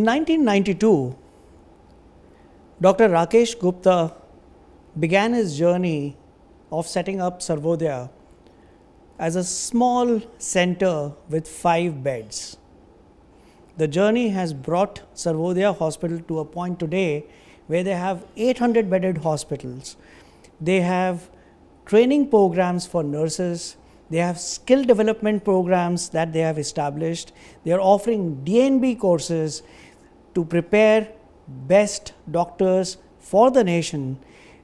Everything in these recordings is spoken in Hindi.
In 1992, Dr. Rakesh Gupta began his journey of setting up Sarvodaya as a small center with 5 beds. The journey has brought Sarvodaya Hospital to a point today where they have 800 bedded hospitals. They have training programs for nurses. They have skill development programs that they have established. They are offering DNB courses to prepare best doctors for the nation,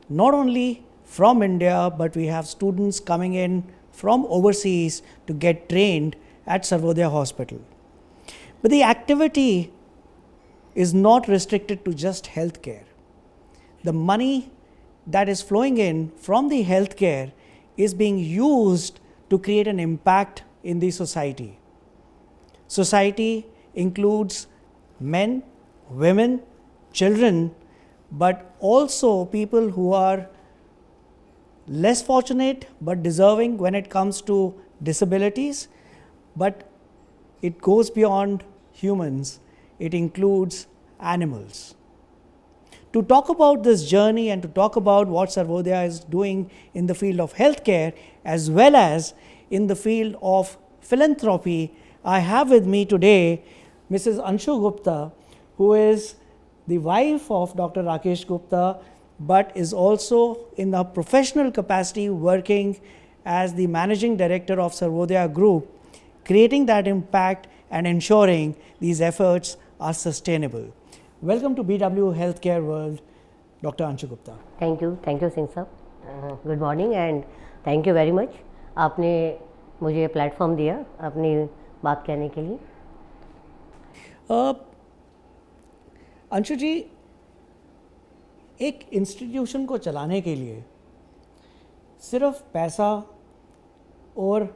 not only from India, but we have students coming in from overseas to get trained at Sarvodaya Hospital. But the activity is not restricted to just healthcare. The money that is flowing in from the healthcare is being used to create an impact in the society. Society includes men, women, children, but also people who are less fortunate but deserving when it comes to disabilities, but it goes beyond humans, it includes animals. To talk about this journey and to talk about what Sarvodaya is doing in the field of healthcare as well as in the field of philanthropy, I have with me today Mrs. Anshu Gupta, who is the wife of Dr. Rakesh Gupta, but is also in a professional capacity working as the managing director of Sarvodaya Group, creating that impact and ensuring these efforts are sustainable. Welcome to BW Healthcare World, Dr. Anshu Gupta. Thank you Singh साहब. Good morning and thank you very much. आपने मुझे प्लेटफॉर्म दिया अपनी बात कहने के लिए. अंशु जी, एक इंस्टीट्यूशन को चलाने के लिए सिर्फ पैसा और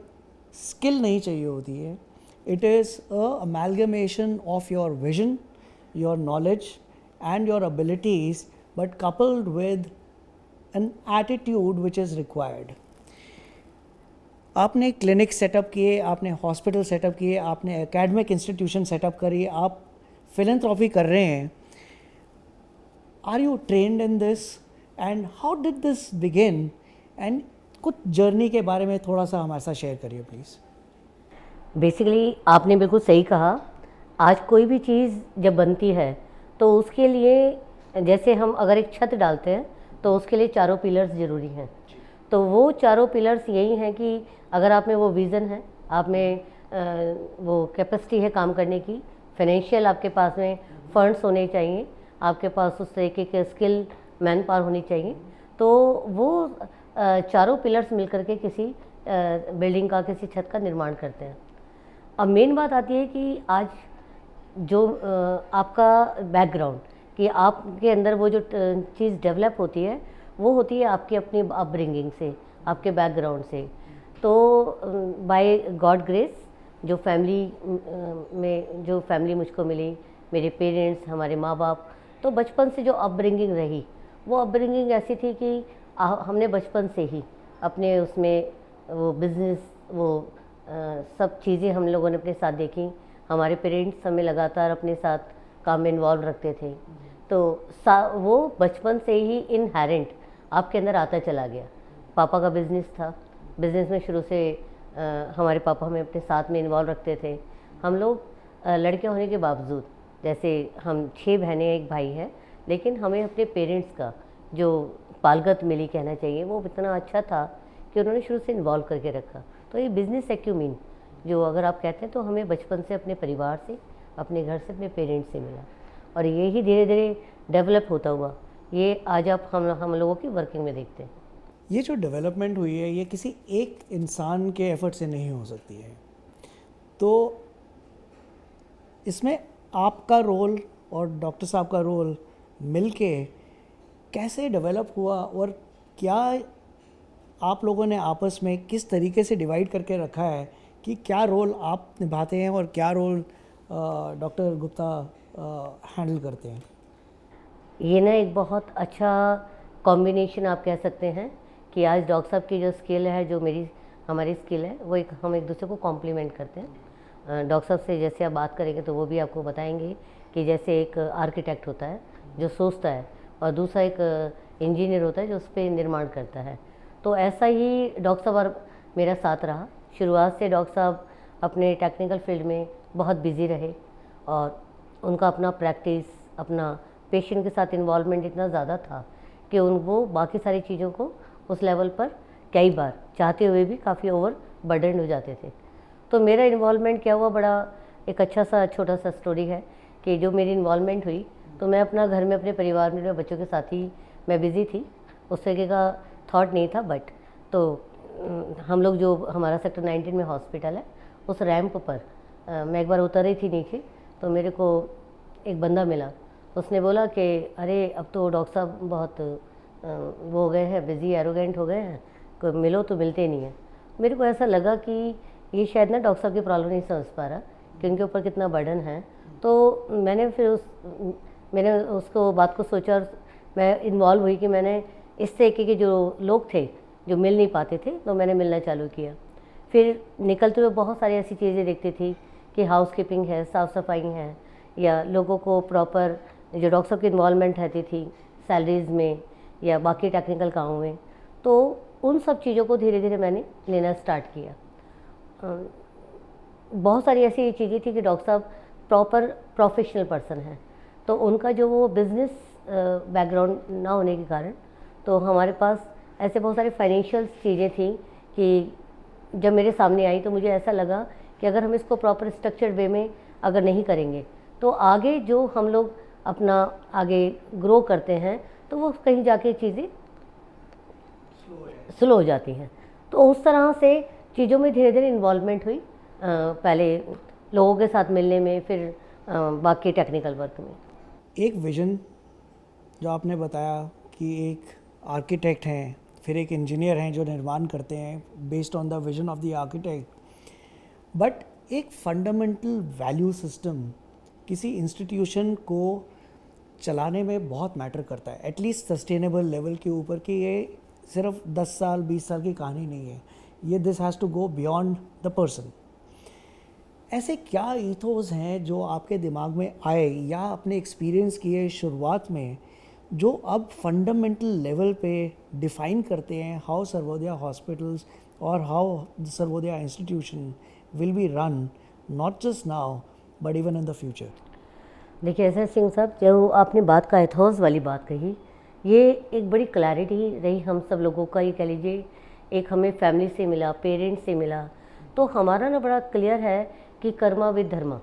स्किल नहीं चाहिए होती है. It is a amalgamation of your vision, your knowledge and your abilities, but coupled with an attitude which is required. आपने क्लिनिक सेटअप किए, आपने हॉस्पिटल सेटअप किए, आपने एकेडमिक इंस्टीट्यूशन सेटअप करी, आप फिलैंथ्रोपी कर रहे हैं. Are you trained in this and how did this begin, and कुछ जर्नी के बारे में थोड़ा सा हमारे साथ शेयर करिए प्लीज़. बेसिकली आपने बिल्कुल सही कहा. आज कोई भी चीज़ जब बनती है तो उसके लिए जैसे हम अगर एक छत डालते हैं तो उसके लिए चारों पिलर्स ज़रूरी हैं. तो वो चारों पिलर्स यही हैं कि अगर आप में वो विज़न है, आप में वो कैपेसिटी है काम करने की, फाइनेंशियल आपके पास में फंड्स होने चाहिए, आपके पास उस तरीके के स्किल मैन पावर होनी चाहिए, तो वो चारों पिलर्स मिलकर के किसी बिल्डिंग का, किसी छत का निर्माण करते हैं. अब मेन बात आती है कि आज जो आपका बैकग्राउंड, कि आपके अंदर वो जो चीज़ डेवलप होती है वो होती है आपकी अपनी अपब्रिंगिंग से, आपके बैकग्राउंड से. तो बाय गॉड ग्रेस जो फैमिली मुझको मिली, मेरे पेरेंट्स, हमारे माँ बाप, तो बचपन से जो अपब्रिंगिंग रही वो अपब्रिंगिंग ऐसी थी कि हमने बचपन से ही अपने उसमें वो बिज़नेस, वो सब चीज़ें हम लोगों ने अपने साथ देखी. हमारे पेरेंट्स हमें लगातार अपने साथ काम में इन्वॉल्व रखते थे. तो वो बचपन से ही इनहेरेंट आपके अंदर आता चला गया. पापा का बिज़नेस था, बिज़नेस में शुरू से हमारे पापा हमें अपने साथ में इन्वॉल्व रखते थे. हम लोग लड़के होने के बावजूद, जैसे हम 6 बहनें एक भाई है, लेकिन हमें अपने पेरेंट्स का जो पालगत मिली कहना चाहिए वो इतना अच्छा था कि उन्होंने शुरू से इन्वॉल्व करके रखा. तो ये बिज़नेस एक्यूमीन जो अगर आप कहते हैं तो हमें बचपन से अपने परिवार से, अपने घर से, अपने पेरेंट्स से मिला, और ये ही धीरे धीरे डेवलप होता हुआ ये आज आप हम लोगों की वर्किंग में देखते हैं. ये जो डेवलपमेंट हुई है ये किसी एक इंसान के एफर्ट से नहीं हो सकती है. तो इसमें आपका रोल और डॉक्टर साहब का रोल मिलके कैसे डेवलप हुआ, और क्या आप लोगों ने आपस में किस तरीके से डिवाइड करके रखा है कि क्या रोल आप निभाते हैं और क्या रोल डॉक्टर गुप्ता हैंडल करते हैं? ये ना एक बहुत अच्छा कॉम्बिनेशन आप कह सकते हैं कि आज डॉक्टर साहब की जो स्किल है, जो हमारी स्किल है, वो हम एक दूसरे को कॉम्प्लीमेंट करते हैं. डॉक्टर साहब से जैसे आप बात करेंगे तो वो भी आपको बताएंगे कि जैसे एक आर्किटेक्ट होता है जो सोचता है और दूसरा एक इंजीनियर होता है जो उस पर निर्माण करता है। तो ऐसा ही डॉक्टर साहब और मेरा साथ रहा। शुरुआत से डॉक्टर साहब अपने टेक्निकल फील्ड में बहुत बिजी रहे और उनका अपना प्रैक्टिस, अपना पेशेंट के साथ इन्वॉल्वमेंट इतना ज़्यादा था कि वो बाकी सारी चीज़ों को उस लेवल पर कई बार चाहते हुए भी काफ़ी ओवर बर्डन हो जाते थे। तो मेरा इन्वॉल्वमेंट क्या हुआ, बड़ा एक अच्छा सा छोटा सा स्टोरी है कि जो मेरी इन्वॉल्वमेंट हुई तो मैं अपना घर में अपने परिवार में, अपने बच्चों के साथ ही मैं बिज़ी थी। उस तरीके का थॉट नहीं था। बट तो हम लोग जो हमारा सेक्टर 19 में हॉस्पिटल है, उस रैंप पर मैं एक बार उतर रही थी नीचे, तो मेरे को एक बंदा मिला। उसने बोला कि अरे अब तो डॉक्टर साहब बहुत वो हो गए हैं, बिज़ी, एरोगेंट हो गए हैं, कोई मिलो तो मिलते नहीं हैं। मेरे को ऐसा लगा कि ये शायद ना डॉक्टर साहब की प्रॉब्लम नहीं समझ पा रहा कि उनके ऊपर कितना बर्डन है। तो मैंने उसको बात को सोचा और मैं इन्वॉल्व हुई कि मैंने इस तरीके के जो लोग थे जो मिल नहीं पाते थे, तो मैंने मिलना चालू किया। फिर निकलते हुए बहुत सारी ऐसी चीज़ें देखती थी कि हाउस कीपिंग है, साफ़ सफाई है, या लोगों को प्रॉपर जो डॉक्टर साहब की इन्वॉल्वमेंट रहती थी सैलरीज़ में या बाकी टेक्निकल कामों में, तो उन सब चीज़ों को धीरे धीरे मैंने लेना स्टार्ट किया। बहुत सारी ऐसी चीज़ें थी कि डॉक्टर साहब प्रॉपर प्रोफेशनल पर्सन हैं, तो उनका जो वो बिज़नेस बैकग्राउंड ना होने के कारण तो हमारे पास ऐसे बहुत सारी फाइनेंशियल चीज़ें थी कि जब मेरे सामने आई तो मुझे ऐसा लगा कि अगर हम इसको प्रॉपर स्ट्रक्चर्ड वे में अगर नहीं करेंगे तो आगे जो हम लोग अपना आगे ग्रो करते हैं तो वो कहीं जाके चीज़ें स्लो हो जाती हैं। तो उस तरह से चीज़ों में धीरे धीरे इन्वॉल्वमेंट हुई, पहले लोगों के साथ मिलने में, फिर बाकी टेक्निकल वर्क में। एक विज़न जो आपने बताया कि एक आर्किटेक्ट हैं, फिर एक इंजीनियर हैं जो निर्माण करते हैं based on the vision of the architect, but एक फंडामेंटल वैल्यू सिस्टम किसी इंस्टीट्यूशन को चलाने में बहुत मैटर करता है, एटलीस्ट सस्टेनेबल लेवल के ऊपर, कि ये सिर्फ 10 साल 20 साल की कहानी नहीं है, ये this has to go beyond the person. ऐसे क्या ईथोस हैं जो आपके दिमाग में आए या आपने एक्सपीरियंस किए शुरुआत में, जो अब फंडामेंटल लेवल पे डिफ़ाइन करते हैं हाउ सर्वोदया हॉस्पिटल्स और how Sarvodaya institution will be run, not just now but even in the future? देखिए ऐसा सिंह साहब, जो आपने बात का एथोस वाली बात कही, ये एक बड़ी क्लैरिटी रही हम सब लोगों का। ये कह लीजिए एक हमें फैमिली से मिला, पेरेंट्स से मिला, तो हमारा ना बड़ा क्लियर है कि कर्मा विद धर्मा,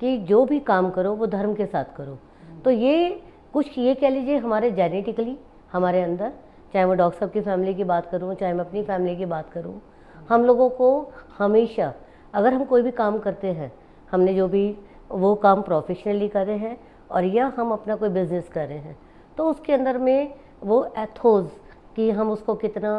कि जो भी काम करो वो धर्म के साथ करो। तो ये कुछ ये कह लीजिए हमारे जेनेटिकली हमारे अंदर, चाहे वो डॉक्टर साहब की फैमिली की बात करूँ, चाहे मैं अपनी फैमिली की बात करूँ, हम लोगों को हमेशा अगर हम कोई भी काम करते हैं, हमने जो भी वो काम प्रोफेशनली कर रहे हैं और या हम अपना कोई बिज़नेस कर रहे हैं, तो उसके अंदर में वो एथोस कि हम उसको कितना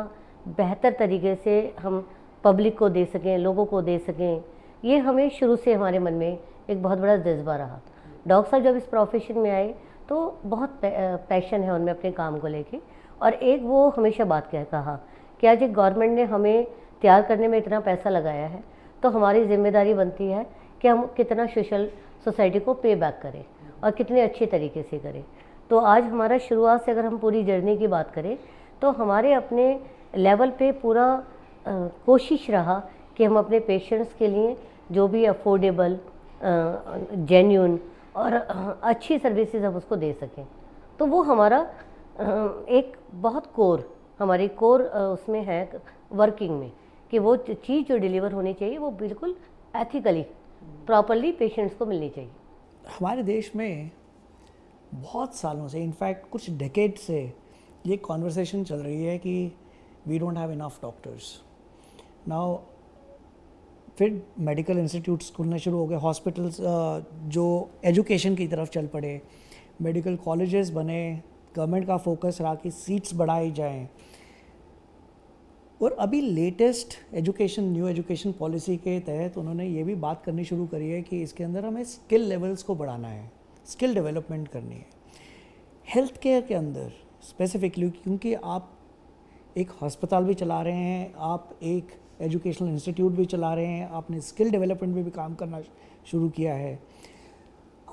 बेहतर तरीके से हम पब्लिक को दे सकें, लोगों को दे सकें, ये हमें शुरू से हमारे मन में एक बहुत बड़ा जज्बा रहा। डॉक्टर साहब जब इस प्रोफेशन में आए तो बहुत पैशन है उनमें अपने काम को लेके, और एक वो हमेशा बात कहा कि आज एक गवर्नमेंट ने हमें तैयार करने में इतना पैसा लगाया है, तो हमारी जिम्मेदारी बनती है कि हम कितना सोसाइटी को पे बैक करें और कितने अच्छे तरीके से करें। तो आज हमारा शुरुआत से अगर हम पूरी जर्नी की बात करें तो हमारे अपने लेवल पे पूरा कोशिश रहा कि हम अपने पेशेंट्स के लिए जो भी अफोर्डेबल, जेन्युइन और अच्छी सर्विसेज हम उसको दे सकें। तो वो हमारा एक बहुत हमारी कोर उसमें है वर्किंग में, कि वो चीज़ जो डिलीवर होनी चाहिए वो बिल्कुल एथिकली प्रॉपरली पेशेंट्स को मिलनी चाहिए। हमारे देश में बहुत सालों से, इनफैक्ट कुछ डेकेड से ये कॉन्वर्सेशन चल रही है कि we don't have enough doctors. Now फिर मेडिकल इंस्टीट्यूट्स खुलने शुरू हो गए, हॉस्पिटल्स जो एजुकेशन की तरफ चल पड़े, मेडिकल कॉलेजेस बने, गवर्नमेंट का फोकस रहा कि सीट्स बढ़ाई जाएं, और अभी लेटेस्ट न्यू एजुकेशन पॉलिसी के तहत उन्होंने ये भी बात करनी शुरू करी है कि इसके अंदर हमें स्किल लेवल्स को बढ़ाना है, स्किल डेवलपमेंट करनी है हेल्थ केयर के अंदर स्पेसिफिकली, क्योंकि आप एक अस्पताल भी चला रहे हैं, आप एक एजुकेशनल इंस्टीट्यूट भी चला रहे हैं, आपने स्किल डेवलपमेंट में भी काम करना शुरू किया है।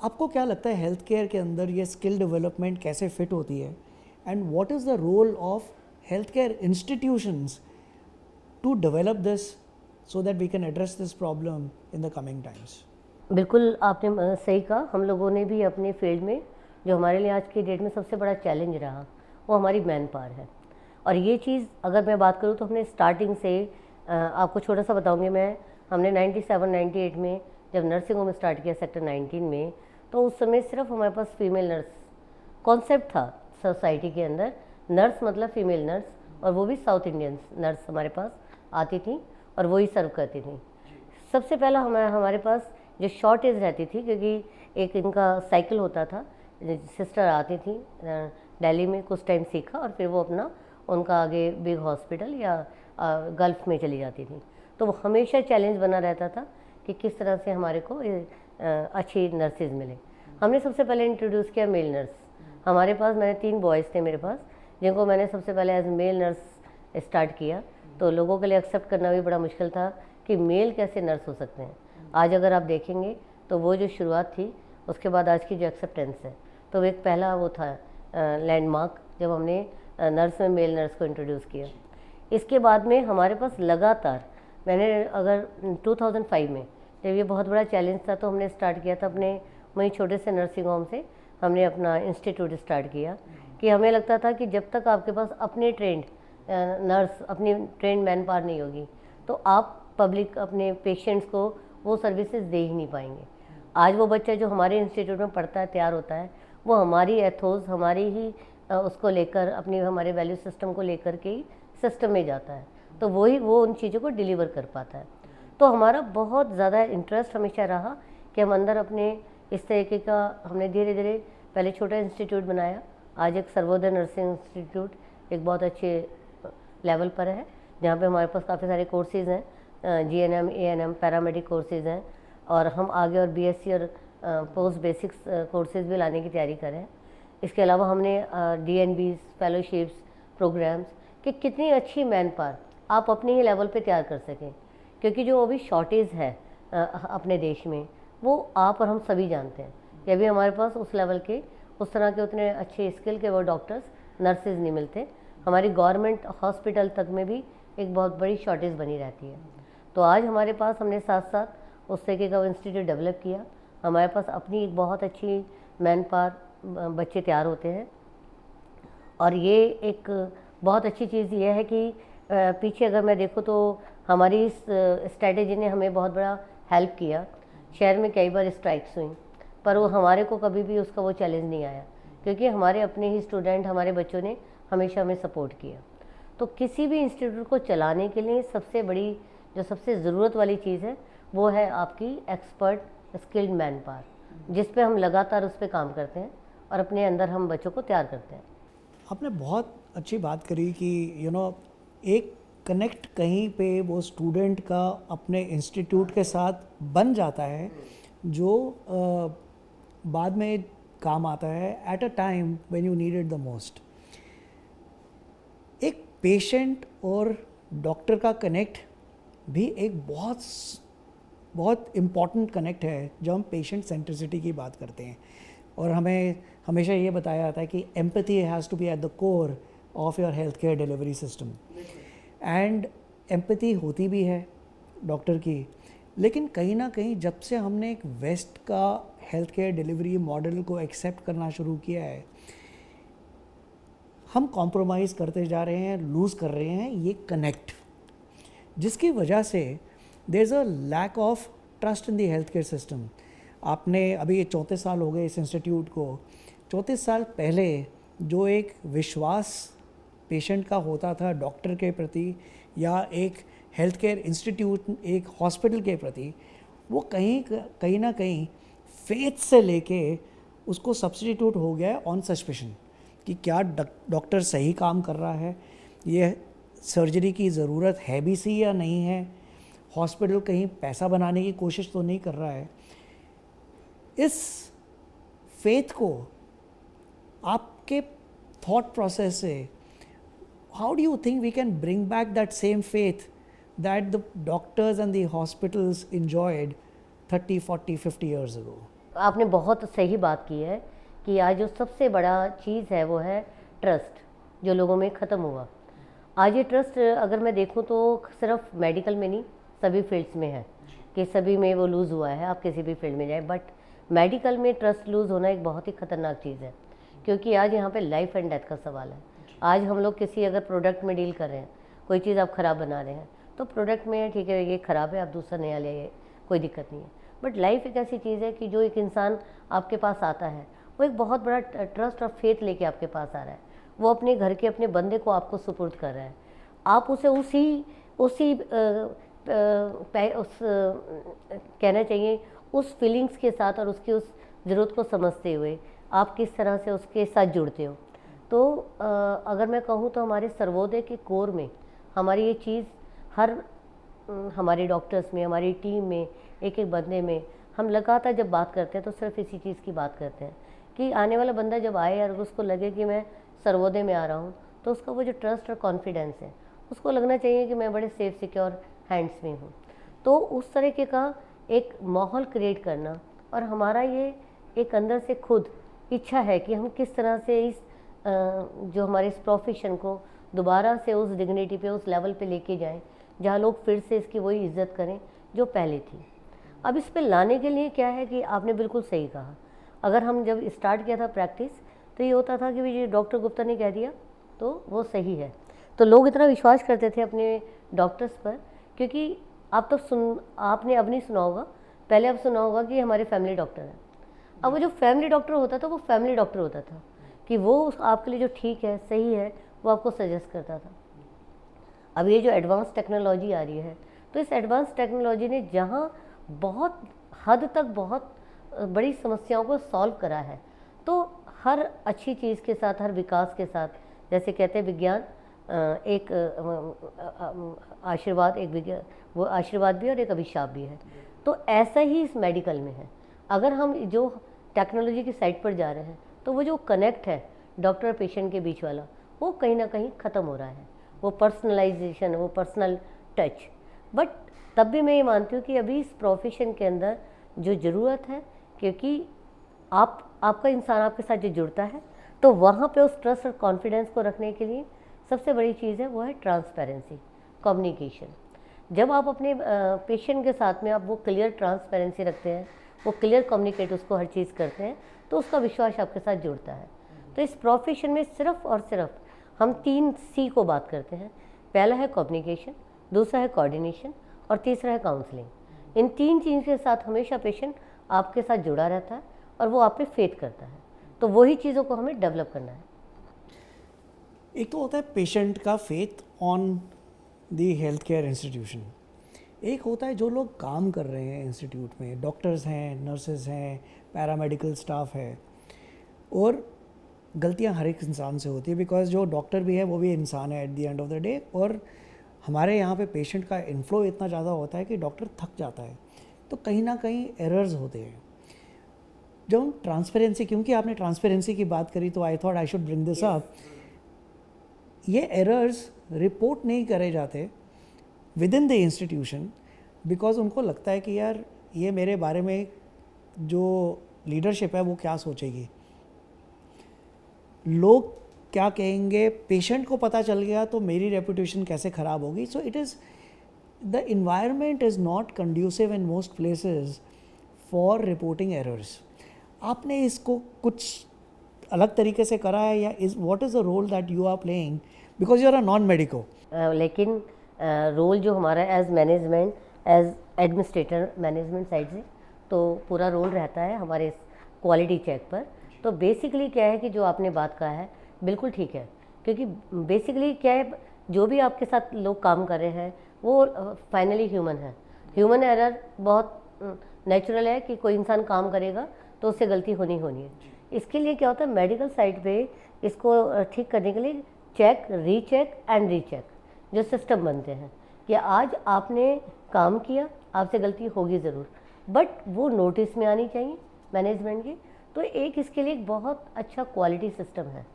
आपको क्या लगता है हेल्थ केयर के अंदर ये स्किल डेवलपमेंट कैसे फिट होती है, and what is the role of health care institutions to develop this so that we can address this problem in the coming times? बिल्कुल आपने सही कहा। हम लोगों ने भी अपने फील्ड में जो हमारे लिए आज की डेट में सबसे बड़ा चैलेंज रहा वो हमारी मैन पावर है। और ये चीज़ अगर मैं बात करूँ तो हमने स्टार्टिंग से आपको छोटा सा बताऊंगी मैं, हमने 97-98 में जब नर्सिंग होम स्टार्ट किया सेक्टर 19 में, तो उस समय सिर्फ हमारे पास फीमेल नर्स कॉन्सेप्ट था सोसाइटी के अंदर। नर्स मतलब फीमेल नर्स, और वो भी साउथ इंडियंस नर्स हमारे पास आती थी और वही सर्व करती थी। सबसे पहला हमारे पास जो शॉर्टेज रहती थी, क्योंकि एक इनका साइकिल होता था, सिस्टर आती थी दिल्ली में कुछ टाइम सीखा और फिर वो अपना उनका आगे बिग हॉस्पिटल या गल्फ़ में चली जाती थी। तो वो हमेशा चैलेंज बना रहता था कि किस तरह से हमारे को अच्छी नर्सेज मिले। हमने सबसे पहले इंट्रोड्यूस किया मेल नर्स। हमारे पास मैंने 3 बॉयज़ थे मेरे पास, जिनको मैंने सबसे पहले एज मेल नर्स स्टार्ट किया। तो लोगों के लिए एक्सेप्ट करना भी बड़ा मुश्किल था कि मेल कैसे नर्स हो सकते हैं। आज अगर आप देखेंगे तो वो जो शुरुआत थी उसके बाद आज की जो एक्सेप्टेंस है, तो एक पहला वो था लैंडमार्क जब हमने नर्स में मेल नर्स को इंट्रोड्यूस किया। इसके बाद में हमारे पास लगातार मैंने अगर 2005 में जब ये बहुत बड़ा चैलेंज था तो हमने स्टार्ट किया था अपने वहीं छोटे से नर्सिंग होम से हमने अपना इंस्टीट्यूट स्टार्ट किया कि हमें लगता था कि जब तक आपके पास अपने ट्रेंड नर्स अपनी ट्रेंड मैन पावर नहीं होगी तो आप पब्लिक अपने पेशेंट्स को वो सर्विसेज दे ही नहीं पाएंगे। आज वो बच्चा जो हमारे इंस्टीट्यूट में पढ़ता है, तैयार होता है, वो हमारी एथोस हमारी ही उसको लेकर अपनी हमारे वैल्यू सिस्टम को लेकर के ही सिस्टम में जाता है, तो वही वो उन चीज़ों को डिलीवर कर पाता है। तो हमारा बहुत ज़्यादा इंटरेस्ट हमेशा रहा कि हम अंदर अपने इस तरीके का हमने धीरे धीरे पहले छोटा इंस्टीट्यूट बनाया। आज एक सर्वोदय नर्सिंग इंस्टीट्यूट एक बहुत अच्छे लेवल पर है, जहाँ पे हमारे पास काफ़ी सारे कोर्सेज़ हैं, GNM, ANM, पैरामेडिक कोर्सेज़ हैं, और हम आगे और BSc और पोस्ट बेसिक्स कोर्सेज़ भी लाने की तैयारी कर रहे हैं। इसके अलावा हमने DNBs, फेलोशिप्स, प्रोग्राम्स कि कितनी अच्छी मैन पावर आप अपने ही लेवल पे तैयार कर सकें, क्योंकि जो अभी शॉर्टेज है अपने देश में वो आप और हम सभी जानते हैं कि अभी हमारे पास उस लेवल के उस तरह के उतने अच्छे स्किल के वो डॉक्टर्स नर्सेज नहीं मिलते। हमारी गवर्नमेंट हॉस्पिटल तक में भी एक बहुत बड़ी शॉर्टेज बनी रहती है। तो आज हमारे पास हमने साथ साथ उस तरीके का इंस्टीट्यूट डेवलप किया। हमारे पास अपनी एक बहुत अच्छी मैन पावर बच्चे तैयार होते हैं, और ये एक बहुत अच्छी चीज़ ये है कि पीछे अगर मैं देखूँ तो हमारी इस स्ट्रैटेजी ने हमें बहुत बड़ा हेल्प किया। शहर में कई बार स्ट्राइक्स हुई, पर वो हमारे को कभी भी उसका वो चैलेंज नहीं आया, क्योंकि हमारे अपने ही स्टूडेंट हमारे बच्चों ने हमेशा हमें सपोर्ट किया। तो किसी भी इंस्टीट्यूट को चलाने के लिए सबसे बड़ी जो सबसे ज़रूरत वाली चीज़ है वो है आपकी एक्सपर्ट स्किल्ड मैन पावर, जिस पे हम लगातार उस पर काम करते हैं और अपने अंदर हम बच्चों को तैयार करते हैं। आपने बहुत अच्छी बात करी कि एक कनेक्ट कहीं पे वो स्टूडेंट का अपने इंस्टीट्यूट के साथ बन जाता है, जो बाद में काम आता है at a time when you need it the most. एक पेशेंट और डॉक्टर का कनेक्ट भी एक बहुत इम्पॉर्टेंट कनेक्ट है जब हम पेशेंट सेंट्रिसिटी की बात करते हैं, और हमें हमेशा ये बताया जाता है कि empathy has to be at the core of your health care delivery system. And empathy होती भी है डॉक्टर की, लेकिन कहीं ना कहीं जब से हमने एक वेस्ट का हेल्थ केयर डिलीवरी मॉडल को एक्सेप्ट करना शुरू किया है, हम कॉम्प्रोमाइज़ करते जा रहे हैं, लूज़ कर रहे हैं ये कनेक्ट, जिसकी वजह से there is a lack of trust in the health care system. आपने अभी ये 34 साल हो गए इस इंस्टीट्यूट को, 34 साल पहले जो एक विश्वास पेशेंट का होता था डॉक्टर के प्रति या एक हेल्थ केयर इंस्टीट्यूट एक हॉस्पिटल के प्रति, वो कहीं ना कहीं फेथ से लेके उसको सब्स्टिट्यूट हो गया ऑन सस्पिशन कि क्या डॉक्टर सही काम कर रहा है, ये सर्जरी की ज़रूरत है भी सी या नहीं है, हॉस्पिटल कहीं पैसा बनाने की कोशिश तो नहीं कर रहा है। इस फेथ को आपके थॉट प्रोसेस से how do you think we can bring back that same faith that the doctors and the hospitals enjoyed 30, 40, 50 years ago? आपने बहुत सही बात की है कि आज जो सबसे बड़ा चीज़ है वो है ट्रस्ट, जो लोगों में ख़त्म हुआ। आज ये ट्रस्ट अगर मैं देखूं तो सिर्फ मेडिकल में नहीं, सभी फील्ड्स में है कि सभी में वो लूज़ हुआ है, आप किसी भी फील्ड में जाए। बट मेडिकल में ट्रस्ट लूज़ होना एक बहुत ही ख़तरनाक चीज़ है, क्योंकि आज यहाँ पे लाइफ एंड डेथ का सवाल है। आज हम लोग किसी अगर प्रोडक्ट में डील कर रहे हैं, कोई चीज़ आप ख़राब बना रहे हैं, तो प्रोडक्ट में ठीक है ये ख़राब है, आप दूसरा नया ले आइए, कोई दिक्कत नहीं है। बट लाइफ एक ऐसी चीज़ है कि जो एक इंसान आपके पास आता है, वो एक बहुत बड़ा ट्रस्ट और फेथ लेके आपके पास आ रहा है। वो अपने घर के अपने बंदे को आपको सुपुर्द कर रहा है। आप उसे कहना चाहिए उस फीलिंग्स के साथ और उसकी उस ज़रूरत को समझते हुए आप किस तरह से उसके साथ जुड़ते हो। तो अगर मैं कहूँ तो हमारे सर्वोदय के कोर में हमारी ये चीज़ हर हमारे डॉक्टर्स में, हमारी टीम में, एक एक बंदे में हम लगातार जब बात करते हैं तो सिर्फ इसी चीज़ की बात करते हैं कि आने वाला बंदा जब आए और उसको लगे कि मैं सर्वोदय में आ रहा हूँ, तो उसका वो जो ट्रस्ट और कॉन्फिडेंस है, उसको लगना चाहिए कि मैं बड़े सेफ सिक्योर हैंड्स में हूँ। तो उस तरीके का एक माहौल क्रिएट करना, और हमारा ये एक अंदर से खुद इच्छा है कि हम किस तरह से इस जो हमारे इस प्रोफेशन को दोबारा से उस डिग्निटी पे, उस लेवल पे लेके जाएं जहाँ लोग फिर से इसकी वही इज्जत करें जो पहले थी। अब इस पे लाने के लिए क्या है कि आपने बिल्कुल सही कहा, अगर हम जब स्टार्ट किया था प्रैक्टिस तो ये होता था कि भाई ये डॉक्टर गुप्ता ने कह दिया तो वो सही है, तो लोग इतना विश्वास करते थे अपने डॉक्टर्स पर। क्योंकि आप तो आपने अब नहीं सुना होगा, पहले अब सुना होगा कि हमारे फैमिली डॉक्टर हैं। अब वो जो फैमिली डॉक्टर होता था वो फैमिली डॉक्टर होता था कि वो आपके लिए जो ठीक है, सही है, वो आपको सजेस्ट करता था। अब ये जो एडवांस टेक्नोलॉजी आ रही है, तो इस एडवांस टेक्नोलॉजी ने जहाँ बहुत हद तक बहुत बड़ी समस्याओं को सॉल्व करा है, तो हर अच्छी चीज़ के साथ, हर विकास के साथ, जैसे कहते हैं विज्ञान एक आशीर्वाद, एक विज्ञान, वो आशीर्वाद भी और एक अभिशाप भी है। तो ऐसा ही इस मेडिकल में है। अगर हम जो टेक्नोलॉजी की साइड पर जा रहे हैं तो वो जो कनेक्ट है डॉक्टर और पेशेंट के बीच वाला, वो कहीं ना कहीं ख़त्म हो रहा है, वो पर्सनलाइजेशन, वो पर्सनल टच। बट तब भी मैं ये मानती हूँ कि अभी इस प्रोफेशन के अंदर जो ज़रूरत है, क्योंकि आपका इंसान आपके साथ जो जुड़ता है, तो वहाँ पे उस ट्रस्ट और कॉन्फिडेंस को रखने के लिए सबसे बड़ी चीज़ है वो है ट्रांसपेरेंसी, कम्युनिकेशन। जब आप अपने पेशेंट के साथ में आप वो क्लियर ट्रांसपेरेंसी रखते हैं, वो क्लियर कम्युनिकेट उसको हर चीज़ करते हैं, तो उसका विश्वास आपके साथ जुड़ता है। तो इस प्रोफेशन में सिर्फ और सिर्फ हम 3 C को बात करते हैं। पहला है कम्युनिकेशन, दूसरा है कोऑर्डिनेशन और तीसरा है काउंसलिंग। इन 3 चीज़ के साथ हमेशा पेशेंट आपके साथ जुड़ा रहता है और वो आप पे फेथ करता है। तो वही चीज़ों को हमें डेवलप करना है। एक तो होता है पेशेंट का faith on the health care institution, एक होता है जो लोग काम कर रहे हैं इंस्टीट्यूट में, डॉक्टर्स हैं, नर्सेज हैं, पैरामेडिकल स्टाफ है। और गलतियां हर एक इंसान से होती है, बिकॉज जो डॉक्टर भी है वो भी इंसान है at the end of the day. और हमारे यहाँ पे पेशेंट का इन्फ्लो इतना ज़्यादा होता है कि डॉक्टर थक जाता है, तो कहीं ना कहीं एरर्स होते हैं। जब हम ट्रांसपेरेंसी, क्योंकि आपने ट्रांसपेरेंसी की बात करी तो I thought I should bring this up. ये एरर्स रिपोर्ट नहीं करे जाते with in the institution, because उनको लगता है कि यार ये मेरे बारे में जो लीडरशिप है वो क्या सोचेगी, लोग क्या कहेंगे, पेशेंट को पता चल गया तो मेरी रेपुटेशन कैसे ख़राब होगी। So it is the environment is not conducive in most places for reporting errors. आपने इसको कुछ अलग तरीके से करा है, या what is the role that you are playing, because you are a non medico? लेकिन रोल जो हमारा as management, as administrator management side से, तो पूरा रोल रहता है हमारे क्वालिटी चेक पर। तो बेसिकली क्या है कि जो आपने बात कहा है बिल्कुल ठीक है, क्योंकि बेसिकली क्या है, जो भी आपके साथ लोग काम कर रहे हैं वो फाइनली ह्यूमन है। ह्यूमन एरर बहुत नेचुरल है कि कोई इंसान काम करेगा तो उससे गलती होनी है। इसके लिए क्या होता है, मेडिकल साइड पे इसको ठीक करने के लिए चेक, रीचेक एंड रीचेक जो सिस्टम बनते हैं कि आज आपने काम किया, आपसे गलती होगी ज़रूर, बट वो नोटिस में आनी चाहिए मैनेजमेंट की। तो एक इसके लिए एक बहुत अच्छा क्वालिटी सिस्टम है।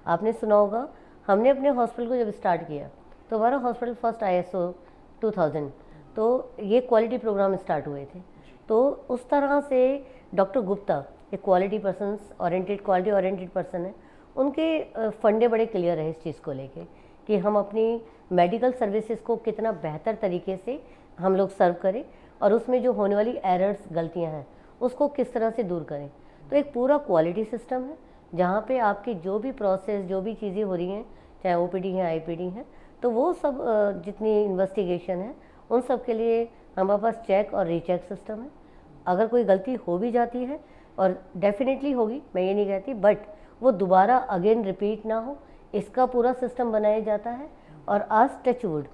आपने सुना होगा, हमने अपने हॉस्पिटल को जब स्टार्ट किया तो हमारा हॉस्पिटल फर्स्ट ISO 2000, तो ये क्वालिटी प्रोग्राम स्टार्ट हुए थे। तो उस तरह से डॉक्टर गुप्ता एक क्वालिटी ओरिएंटेड पर्सन है। उनके फंडे बड़े क्लियर है इस चीज़ को लेके कि हम अपनी मेडिकल सर्विसेज को कितना बेहतर तरीके से हम लोग सर्व करें और उसमें जो होने वाली एरर्स, गलतियां हैं, उसको किस तरह से दूर करें। तो एक पूरा क्वालिटी सिस्टम है जहाँ पे आपकी जो भी प्रोसेस, जो भी चीज़ें हो रही हैं, चाहे ओपीडी है, आईपीडी है, तो वो सब जितनी इन्वेस्टिगेशन है उन सब के लिए हमारे पास चेक और रीचेक सिस्टम है। अगर कोई गलती हो भी जाती है, और डेफिनेटली होगी, मैं ये नहीं कहती, बट वो दोबारा अगेन रिपीट ना हो, इसका पूरा सिस्टम बनाया जाता है। और आज टचवुड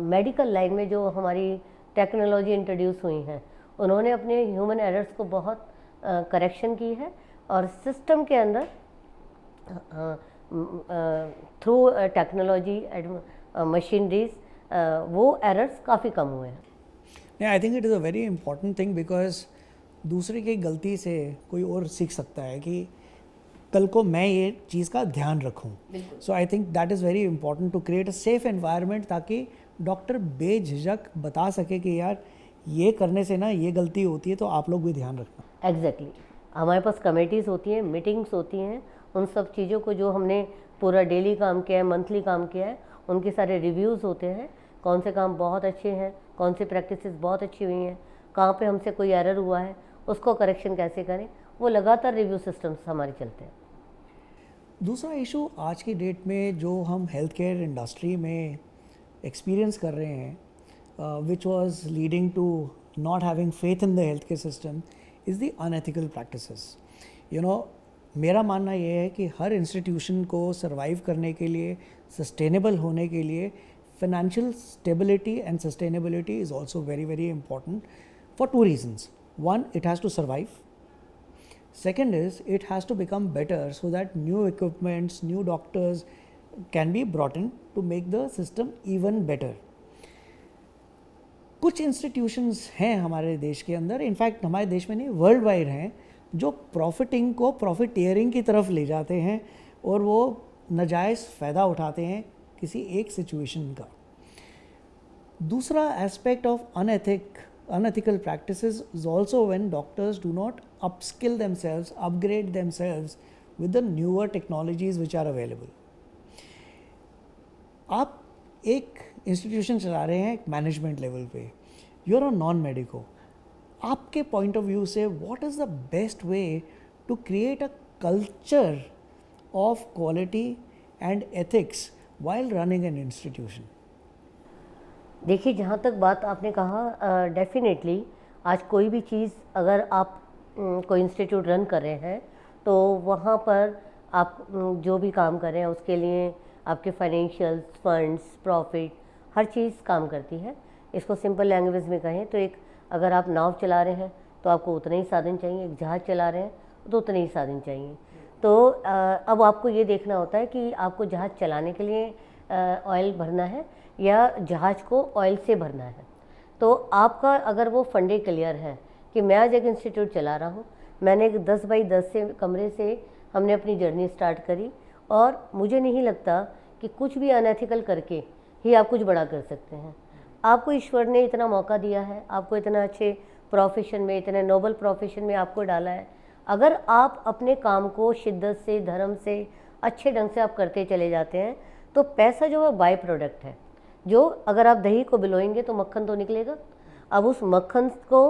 मेडिकल लाइन में जो हमारी टेक्नोलॉजी इंट्रोड्यूस हुई हैं, उन्होंने अपने ह्यूमन एरर्स को बहुत करेक्शन की है और सिस्टम के अंदर थ्रू टेक्नोलॉजी मशीनरीज वो एरर्स काफ़ी कम हुए हैं। I think it is a very important thing, because दूसरे की गलती से कोई और सीख सकता है कि कल को मैं ये चीज़ का ध्यान रखूं। So I think that is very important to create a safe environment, ताकि डॉक्टर बेझिझक बता सके कि यार ये करने से ना ये गलती होती है, तो आप लोग भी ध्यान रखना। एग्जैक्टली हमारे पास कमेटीज़ होती हैं, मीटिंग्स होती हैं, उन सब चीज़ों को जो हमने पूरा डेली काम किया है, मंथली काम किया है, उनके सारे रिव्यूज़ होते हैं, कौन से काम बहुत अच्छे हैं, कौन सी प्रैक्टिसेस बहुत अच्छी हुई हैं, कहाँ पे हमसे कोई एरर हुआ है, उसको करेक्शन कैसे करें, वो लगातार रिव्यू सिस्टम्स हमारे चलते हैं। दूसरा इशू आज की डेट में जो हम हेल्थ केयर इंडस्ट्री में एक्सपीरियंस कर रहे हैं, which was leading to not having faith in the health care system, is the unethical practices. You know, मेरा मानना ये है कि हर इंस्टीट्यूशन को सर्वाइव करने के लिए, सस्टेनेबल होने के लिए, financial stability and sustainability is also very, very important for two reasons. One, it has to survive. Second is, it has to become better so that new equipments, new doctors can be brought in to make the system even better. कुछ institutions हैं हमारे देश के अंदर, इनफैक्ट हमारे देश में नहीं, वर्ल्ड वाइड हैं, जो प्रॉफिटिंग को प्रॉफिटियरिंग की तरफ ले जाते हैं और वो नाजायज़ फ़ायदा उठाते हैं किसी एक सिचुएशन का। दूसरा aspect of unethical practices is also when doctors do not upskill themselves, upgrade themselves with the newer technologies which are available. आप एक इंस्टीट्यूशन चला रहे हैं मैनेजमेंट लेवल पे, you are a non medico, आपके पॉइंट ऑफ व्यू से what is the best way to create a culture of quality and ethics while running an institution? देखिए, जहाँ तक बात आपने कहा, डेफिनेटली आज कोई भी चीज़ अगर आप कोई इंस्टीट्यूट रन कर रहे हैं, तो वहाँ पर आप जो भी काम कर रहे हैं उसके लिए आपके फाइनेंशियल फंड्स, प्रॉफिट, हर चीज़ काम करती है। इसको सिंपल लैंग्वेज में कहें तो एक अगर आप नाव चला रहे हैं तो आपको उतने ही साधन चाहिए, एक जहाज़ चला रहे हैं तो उतने ही साधन चाहिए। तो अब आपको ये देखना होता है कि आपको जहाज़ चलाने के लिए ऑयल भरना है या जहाज़ को ऑयल से भरना है। तो आपका अगर वो फंडे क्लियर है कि मैं आज एक इंस्टीट्यूट चला रहा हूँ, मैंने एक 10 बाई 10 से कमरे से हमने अपनी जर्नी स्टार्ट करी, और मुझे नहीं लगता कि कुछ भी अनएथिकल करके ही आप कुछ बड़ा कर सकते हैं। आपको ईश्वर ने इतना मौका दिया है, आपको इतना अच्छे प्रोफेशन में, इतने नोबल प्रोफेशन में आपको डाला है। अगर आप अपने काम को शिद्दत से, धर्म से, अच्छे ढंग से आप करते चले जाते हैं, तो पैसा जो है बाय प्रोडक्ट है। जो अगर आप दही को बिलोएंगे तो मक्खन तो निकलेगा। अब उस मक्खन को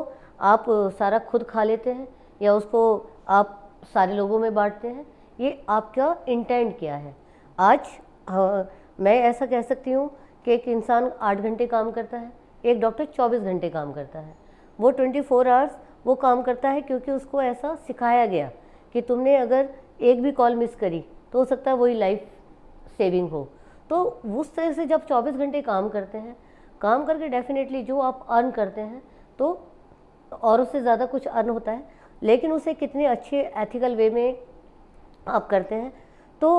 आप सारा खुद खा लेते हैं या उसको आप सारे लोगों में बांटते हैं, ये आपका इंटेंट क्या है। आज मैं ऐसा कह सकती हूँ कि एक इंसान 8 घंटे काम करता है, एक डॉक्टर 24 घंटे काम करता है। वो 24 आवर्स वो काम करता है क्योंकि उसको ऐसा सिखाया गया कि तुमने अगर एक भी कॉल मिस करी तो हो सकता है वही लाइफ सेविंग हो। तो उस तरह से जब 24 घंटे काम करते हैं, काम करके डेफिनेटली जो आप अर्न करते हैं तो और उससे ज़्यादा कुछ अर्न होता है, लेकिन उसे कितने अच्छे एथिकल वे में आप करते हैं। तो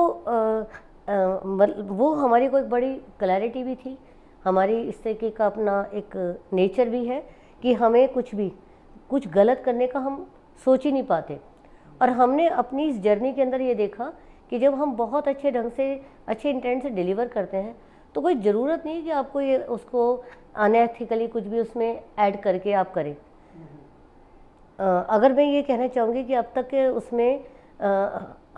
वो हमारी को एक बड़ी क्लैरिटी भी थी, हमारी इस तरीके का अपना एक नेचर भी है कि हमें कुछ गलत करने का हम सोच ही नहीं पाते। और हमने अपनी इस जर्नी के अंदर ये देखा कि जब हम बहुत अच्छे ढंग से, अच्छे इंटेंट से डिलीवर करते हैं, तो कोई ज़रूरत नहीं कि आपको ये उसको अनएथिकली कुछ भी उसमें ऐड करके आप करें। अगर मैं ये कहना चाहूँगी कि अब तक के उसमें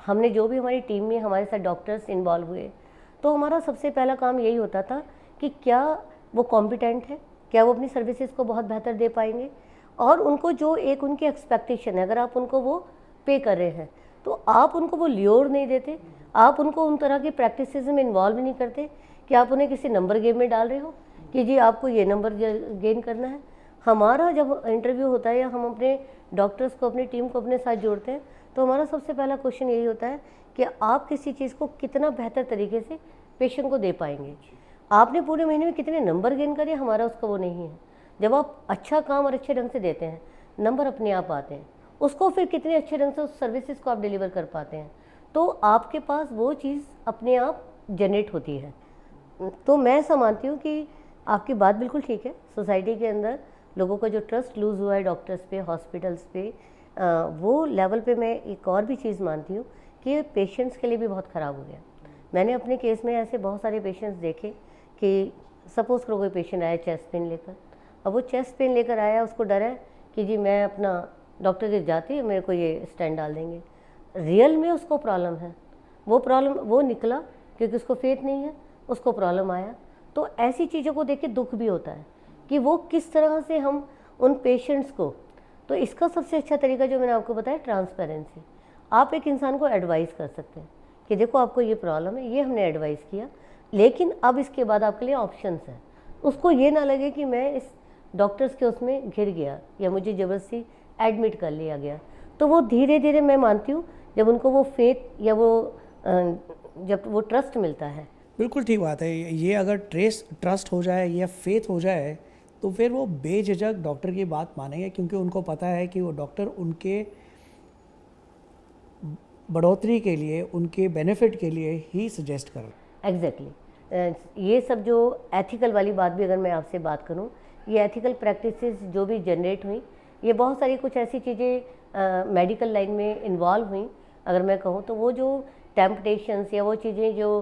हमने जो भी हमारी टीम में हमारे साथ डॉक्टर्स इन्वॉल्व हुए, तो हमारा सबसे पहला काम यही होता था कि क्या वो कॉम्पिटेंट है, क्या वो अपनी सर्विसेज को बहुत बेहतर दे पाएंगे, और उनको जो एक उनकी एक्सपेक्टेशन है, अगर आप उनको वो पे कर रहे हैं तो आप उनको वो ल्योर नहीं देते, आप उनको उन तरह की प्रैक्टिसेस में इन्वॉल्व नहीं करते कि आप उन्हें किसी नंबर गेम में डाल रहे हो कि जी आपको ये नंबर गेन करना है। हमारा जब इंटरव्यू होता है या हम अपने डॉक्टर्स को, अपनी टीम को अपने साथ जोड़ते हैं, तो हमारा सबसे पहला क्वेश्चन यही होता है कि आप किसी चीज़ को कितना बेहतर तरीके से पेशेंट को दे पाएंगे। आपने पूरे महीने में कितने नंबर गेन करे, हमारा उसका वो नहीं है। जब आप अच्छा काम और अच्छे ढंग से देते हैं, नंबर अपने आप आते हैं, उसको फिर कितने अच्छे ढंग से उस सर्विसेज को आप डिलीवर कर पाते हैं, तो आपके पास वो चीज़ अपने आप जनरेट होती है। तो मैं ऐसा मानती हूँ कि आपकी बात बिल्कुल ठीक है। सोसाइटी के अंदर लोगों का जो ट्रस्ट लूज़ हुआ है डॉक्टर्स पे, हॉस्पिटल्स पे, वो लेवल पे मैं एक और भी चीज़ मानती हूँ कि पेशेंट्स के लिए भी बहुत ख़राब हो गया। मैंने अपने केस में ऐसे बहुत सारे पेशेंट्स देखे कि सपोज़ करो कोई पेशेंट आया चेस्ट पेन लेकर, अब वो चेस्ट पेन लेकर आया, उसको डर है कि जी मैं अपना डॉक्टर के जाते ही मेरे को ये स्टेंट डाल देंगे। रियल में उसको प्रॉब्लम है, वो प्रॉब्लम वो निकला क्योंकि उसको फेथ नहीं है, उसको प्रॉब्लम आया। तो ऐसी चीज़ों को देख के दुख भी होता है कि वो किस तरह से हम उन पेशेंट्स को, तो इसका सबसे अच्छा तरीका जो मैंने आपको बताया, ट्रांसपेरेंसी। आप एक इंसान को एडवाइस कर सकते हैं कि देखो आपको ये प्रॉब्लम है, ये हमने एडवाइस किया, लेकिन अब इसके बाद आपके लिए ऑप्शंस हैं। उसको ये ना लगे कि मैं इस डॉक्टर्स के उसमें घिर गया या मुझे ज़बरदस्ती एडमिट कर लिया गया। तो वो धीरे धीरे, मैं मानती हूँ, जब उनको वो फेथ या वो जब वो ट्रस्ट मिलता है। बिल्कुल ठीक बात है। ये अगर ट्रस्ट हो जाए या फेथ हो जाए तो फिर वो बेझिझक डॉक्टर की बात मानेंगे, क्योंकि उनको पता है कि वो डॉक्टर उनके बढ़ोतरी के लिए, उनके बेनिफिट के लिए ही सजेस्ट कर रहा है। एग्जैक्टली। ये सब जो एथिकल वाली बात भी अगर मैं आपसे बात करूँ, ये एथिकल प्रैक्टिसेस जो भी जनरेट हुई, ये बहुत सारी कुछ ऐसी चीज़ें मेडिकल लाइन में इन्वॉल्व हुई। अगर मैं कहूँ तो वो जो टेम्पटेशंस या वो चीज़ें जो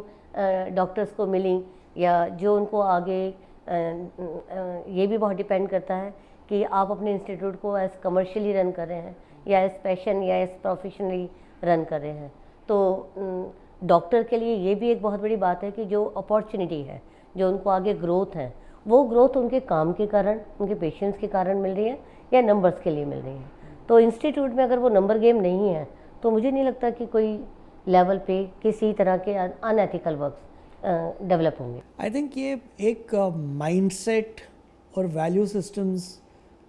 डॉक्टर्स को मिली, या जो उनको आगे ये भी बहुत डिपेंड करता है कि आप अपने इंस्टीट्यूट को एज कमर्शियली रन कर रहे हैं या एज पैशन या एज प्रोफेशनली रन कर रहे हैं। तो डॉक्टर के लिए ये भी एक बहुत बड़ी बात है कि जो अपॉर्चुनिटी है, जो उनको आगे ग्रोथ है, वो ग्रोथ उनके काम के कारण, उनके पेशेंट्स के कारण मिल रही है या नंबर्स के लिए मिल रही है। तो इंस्टीट्यूट में अगर वो नंबर गेम नहीं है, तो मुझे नहीं लगता कि कोई लेवल पे किसी तरह के अनएथिकल वर्क्स डेवलप होंगे। आई थिंक ये एक माइंडसेट और वैल्यू सिस्टम्स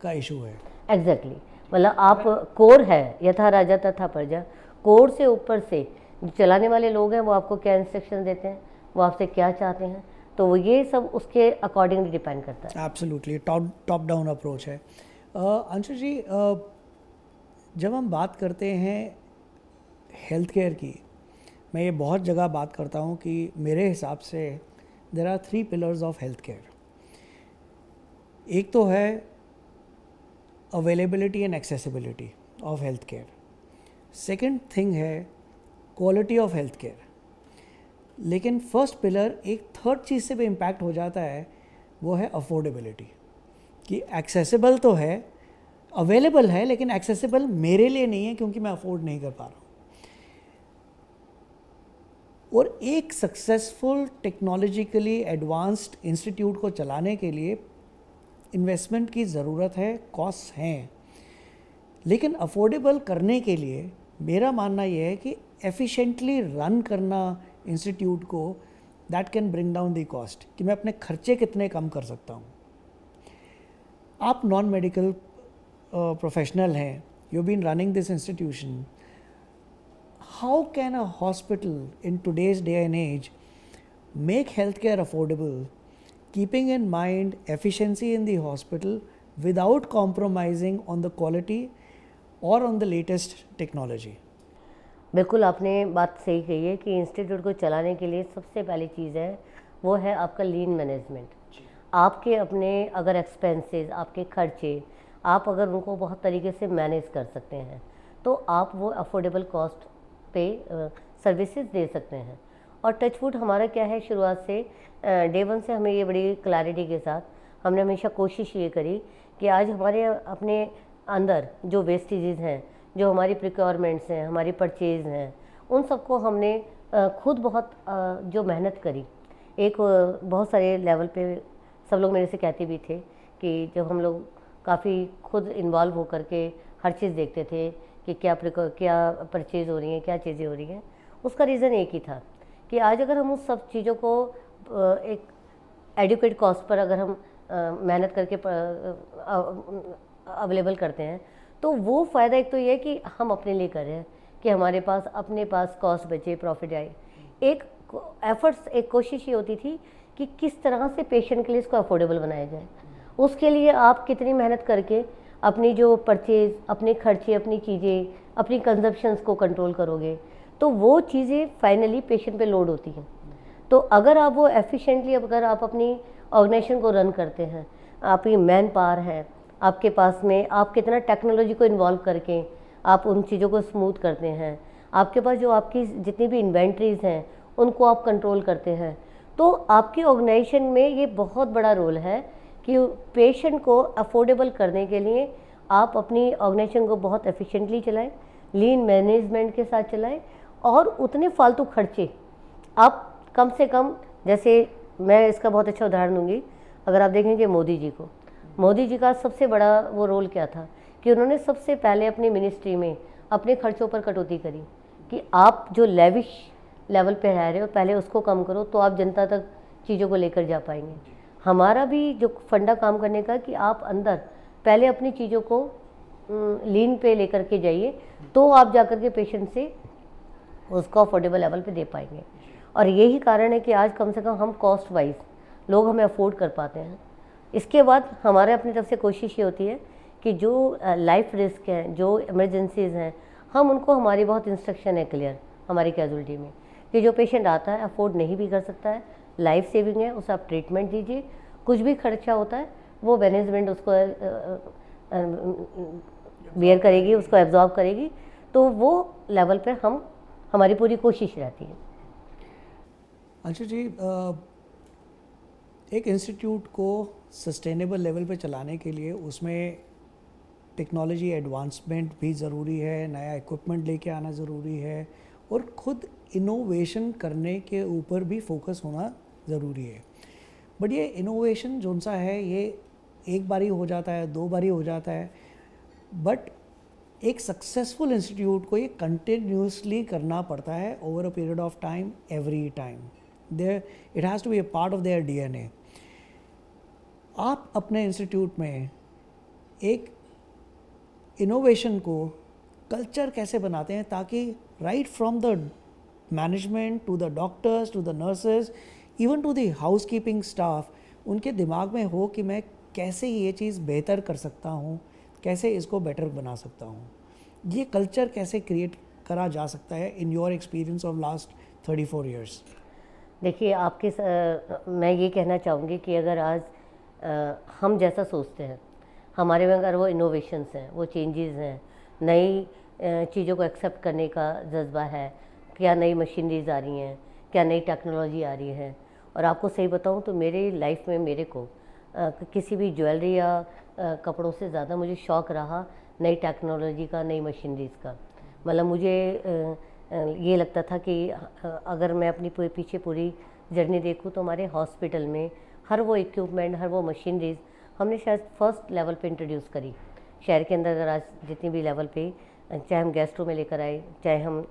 का इशू है। एग्जैक्टली। मतलब आप कोर है, यथा राजा तथा प्रजा, कोर से ऊपर से जो चलाने वाले लोग हैं वो आपको क्या इंस्ट्रक्शन देते हैं, वो आपसे क्या चाहते हैं, तो वो ये सब उसके अकॉर्डिंगली डिपेंड करता है। एब्सोल्युटली टॉप डाउन अप्रोच है। अंशु जी, जब हम बात करते हैं हेल्थ केयर की, मैं ये बहुत जगह बात करता हूँ कि मेरे हिसाब से there are 3 pillars of health care. एक तो है availability and accessibility of health care. Second thing है क्वालिटी ऑफ हेल्थ केयर। लेकिन फर्स्ट पिलर एक थर्ड चीज़ से भी इम्पैक्ट हो जाता है, वो है अफोर्डेबिलिटी। कि एक्सेसिबल तो है, अवेलेबल है, लेकिन एक्सेसिबल मेरे लिए नहीं है क्योंकि मैं अफोर्ड नहीं कर पा रहा हूँ। और एक सक्सेसफुल टेक्नोलॉजिकली एडवांस्ड इंस्टीट्यूट को चलाने के लिए इन्वेस्टमेंट की ज़रूरत है, कॉस्ट हैं, लेकिन अफोर्डेबल करने के लिए मेरा मानना यह है कि एफिशिएंटली रन करना इंस्टीट्यूट को, that can bring down the cost, कि मैं अपने खर्चे कितने कम कर सकता हूँ। आप नॉन मेडिकल प्रोफेशनल हैं, you been running this institution, how can a hospital in today's day and age make healthcare affordable, keeping in mind efficiency in the hospital without compromising on the quality or on the latest technology? बिल्कुल आपने बात सही कही है कि इंस्टीट्यूट को चलाने के लिए सबसे पहली चीज़ है वो है आपका लीन मैनेजमेंट। आपके अपने अगर एक्सपेंसेस, आपके खर्चे, आप अगर उनको बहुत तरीके से मैनेज कर सकते हैं, तो आप वो अफोर्डेबल कॉस्ट पे सर्विसेज दे सकते हैं। और टचवुड हमारा क्या है, शुरुआत से डे 1 से हमें ये बड़ी क्लैरिटी के साथ हमने हमेशा कोशिश ये करी कि आज हमारे अपने अंदर जो वेस्टेजेस हैं, जो हमारी प्रिक्योरमेंट्स हैं, हमारी परचेज हैं, उन सबको हमने खुद बहुत जो मेहनत करी। एक बहुत सारे लेवल पे सब लोग मेरे से कहते भी थे कि जब हम लोग काफ़ी खुद इन्वॉल्व होकर के हर चीज़ देखते थे कि क्या परचेज़ हो रही हैं, क्या चीज़ें हो रही हैं, उसका रीज़न एक ही था कि आज अगर हम उस सब चीज़ों को एक एडुकेट कॉस्ट पर अगर हम मेहनत करके अवेलेबल करते हैं, तो वो फ़ायदा एक तो ये है कि हम अपने लिए कर रहे हैं कि हमारे पास अपने पास कॉस्ट बचे, प्रॉफिट आए। एक एफर्ट्स, एक कोशिश ये होती थी कि किस तरह से पेशेंट के लिए इसको अफोर्डेबल बनाया जाए। उसके लिए आप कितनी मेहनत करके अपनी जो परचेज़, अपने खर्चे, अपनी चीज़ें, अपनी कंजप्शंस को कंट्रोल करोगे, तो वो चीज़ें फाइनली पेशेंट पे लोड होती हैं। तो अगर आप वो एफिशिएंटली, अगर आप अपनी ऑर्गेनाइजेशन को रन करते हैं, आपकी मैन पावर है आपके पास में, आप कितना टेक्नोलॉजी को इन्वॉल्व करके आप उन चीज़ों को स्मूथ करते हैं, आपके पास जो आपकी जितनी भी इन्वेंट्रीज़ हैं उनको आप कंट्रोल करते हैं, तो आपकी ऑर्गेनाइजेशन में ये बहुत बड़ा रोल है कि पेशेंट को अफोर्डेबल करने के लिए आप अपनी ऑर्गेनाइजेशन को बहुत एफिशिएंटली चलाएं, लीन मैनेजमेंट के साथ चलाएं, और उतने फालतू खर्चे आप कम से कम, जैसे मैं इसका बहुत अच्छा उदाहरण दूंगी। अगर आप देखेंगे मोदी जी का सबसे बड़ा वो रोल क्या था कि उन्होंने सबसे पहले अपनी मिनिस्ट्री में अपने खर्चों पर कटौती करी कि आप जो लेविश लेवल पे रह रहे हो पहले उसको कम करो, तो आप जनता तक चीज़ों को लेकर जा पाएंगे। हमारा भी जो फंडा काम करने का कि आप अंदर पहले अपनी चीज़ों को लीन पे लेकर के जाइए, तो आप जाकर के पेशेंट से उसको अफोर्डेबल लेवल पे दे पाएंगे। और यही कारण है कि आज कम से कम हम कॉस्ट वाइज लोग हमें अफोर्ड कर पाते हैं। इसके बाद हमारे अपनी तरफ से कोशिश ये होती है कि जो लाइफ रिस्क हैं, जो इमरजेंसीज़ हैं, हम उनको, हमारी बहुत इंस्ट्रक्शन है क्लियर हमारी कैजुअलिटी में कि जो पेशेंट आता है अफोर्ड नहीं भी कर सकता है, लाइफ सेविंग है, उसे आप ट्रीटमेंट दीजिए, कुछ भी खर्चा होता है वो मैनेजमेंट उसको बियर करेगी, उसको एब्जॉर्ब करेगी। तो वो लेवल पर हमारी पूरी कोशिश रहती है। अच्छा जी, एक इंस्टीट्यूट को सस्टेनेबल लेवल पे चलाने के लिए उसमें टेक्नोलॉजी एडवांसमेंट भी ज़रूरी है, नया इक्विपमेंट लेके आना ज़रूरी है, और ख़ुद इनोवेशन करने के ऊपर भी फोकस होना ज़रूरी है। बट ये इनोवेशन जो सा है ये एक बारी हो जाता है, दो बारी हो जाता है, बट एक सक्सेसफुल इंस्टीट्यूट को ये कंटिन्यूसली करना पड़ता है over a period of time, every time there it has to be a part of their DNA. आप अपने इंस्टीट्यूट में एक इनोवेशन को कल्चर कैसे बनाते हैं ताकि right from the management to the doctors to the nurses even to the house keeping staff, उनके दिमाग में हो कि मैं कैसे ये चीज़ बेहतर कर सकता हूँ, कैसे इसको बेटर बना सकता हूँ। ये कल्चर कैसे क्रिएट करा जा सकता है in your experience of last 34 years? देखिए, मैं ये कहना चाहूँगी कि अगर आज हम जैसा सोचते हैं, हमारे में अगर वो इनोवेशंस हैं, वो चेंजेस हैं, नई चीज़ों को एक्सेप्ट करने का जज्बा है, क्या नई मशीनरीज आ रही हैं, क्या नई टेक्नोलॉजी आ रही है। और आपको सही बताऊँ तो मेरी लाइफ में मेरे को किसी भी ज्वेलरी या कपड़ों से ज़्यादा मुझे शौक़ रहा नई टेक्नोलॉजी का, नई मशीनरीज का। मतलब मुझे ये लगता था कि अगर मैं अपनी पीछे पूरी जर्नी देखूँ तो हमारे हॉस्पिटल में हर वो इक्विपमेंट, हर वो मशीनरीज हमने शायद फर्स्ट लेवल पे इंट्रोड्यूस करी शहर के अंदर। अगर आज जितनी भी लेवल पे, चाहे हम गैस्ट्रो में लेकर आए, चाहे हम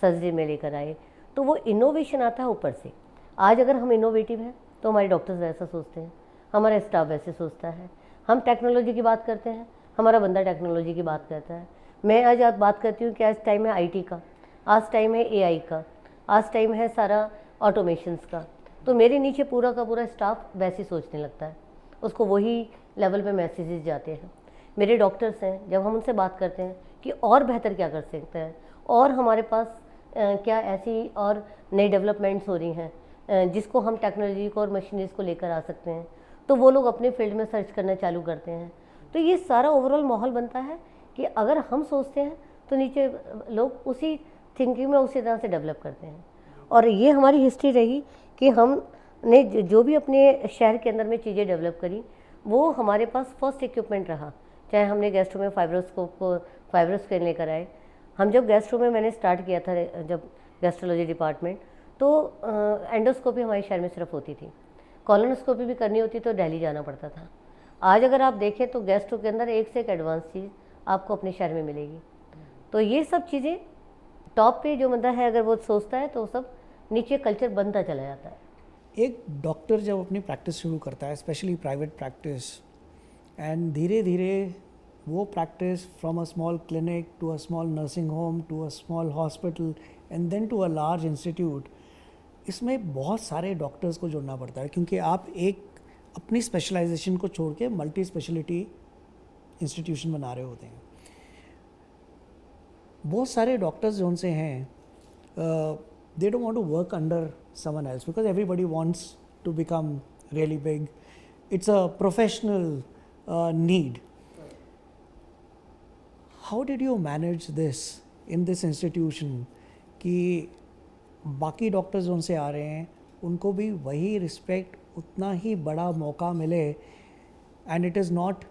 सर्जरी में लेकर आए, तो वो इनोवेशन आता है ऊपर से। आज अगर हम इनोवेटिव हैं तो हमारे डॉक्टर्स वैसा सोचते हैं, हमारा स्टाफ वैसे सोचता है। हम टेक्नोलॉजी की बात करते हैं, हमारा बंदा टेक्नोलॉजी की बात करता है। मैं आज बात करती हूँ कि आज टाइम है IT का, आज टाइम है AI का, आज टाइम है सारा ऑटोमेशंस का। तो मेरे नीचे पूरा का पूरा स्टाफ वैसे सोचने लगता है, उसको वही लेवल पे मैसेजेस जाते हैं। मेरे डॉक्टर्स हैं, जब हम उनसे बात करते हैं कि और बेहतर क्या कर सकते हैं, और हमारे पास क्या ऐसी और नई डेवलपमेंट्स हो रही हैं जिसको हम टेक्नोलॉजी को और मशीनरीज को लेकर आ सकते हैं, तो वो लोग अपने फील्ड में सर्च करना चालू करते हैं। तो ये सारा ओवरऑल माहौल बनता है कि अगर हम सोचते हैं तो नीचे लोग उसी थिंकिंग में उसी तरह से डेवलप करते हैं। और ये हमारी हिस्ट्री रही कि हमने जो भी अपने शहर के अंदर में चीज़ें डेवलप करी, वो हमारे पास फर्स्ट इक्विपमेंट रहा चाहे हमने गैस्ट्रो में फाइब्रोस्कोप को फाइब्रो स्कैन लेकर आए। हम जब गैस्ट्रो में मैंने स्टार्ट किया था, जब गैस्ट्रोलॉजी डिपार्टमेंट, तो एंडोस्कोपी हमारे शहर में सिर्फ होती थी, कॉलोनोस्कोपी भी करनी होती तो दिल्ली जाना पड़ता था। आज अगर आप देखें तो गैस्ट्रो के अंदर एक से एक एडवांस चीज़ आपको अपने शहर में मिलेगी। तो ये सब चीज़ें टॉप पे जो बंदा है अगर वो सोचता है तो सब नीचे कल्चर बनता चला जाता है। एक डॉक्टर जब अपनी प्रैक्टिस शुरू करता है, स्पेशली प्राइवेट प्रैक्टिस, एंड धीरे धीरे वो practice from a small clinic to a small nursing home to a small hospital and then to a large institute, इसमें बहुत सारे डॉक्टर्स को जोड़ना पड़ता है, क्योंकि आप एक अपनी स्पेशलाइजेशन को छोड़ के मल्टी स्पेशलिटी इंस्टीट्यूशन बना रहे होते हैं। बहुत सारे डॉक्टर्स जो उनसे हैं, they don't want to work under someone else because everybody wants to become really big. It's a professional need. How did you manage this in this institution कि बाकी डॉक्टर्स जो उनसे आ रहे हैं उनको भी वही रिस्पेक्ट, उतना ही बड़ा मौका मिले, and it is not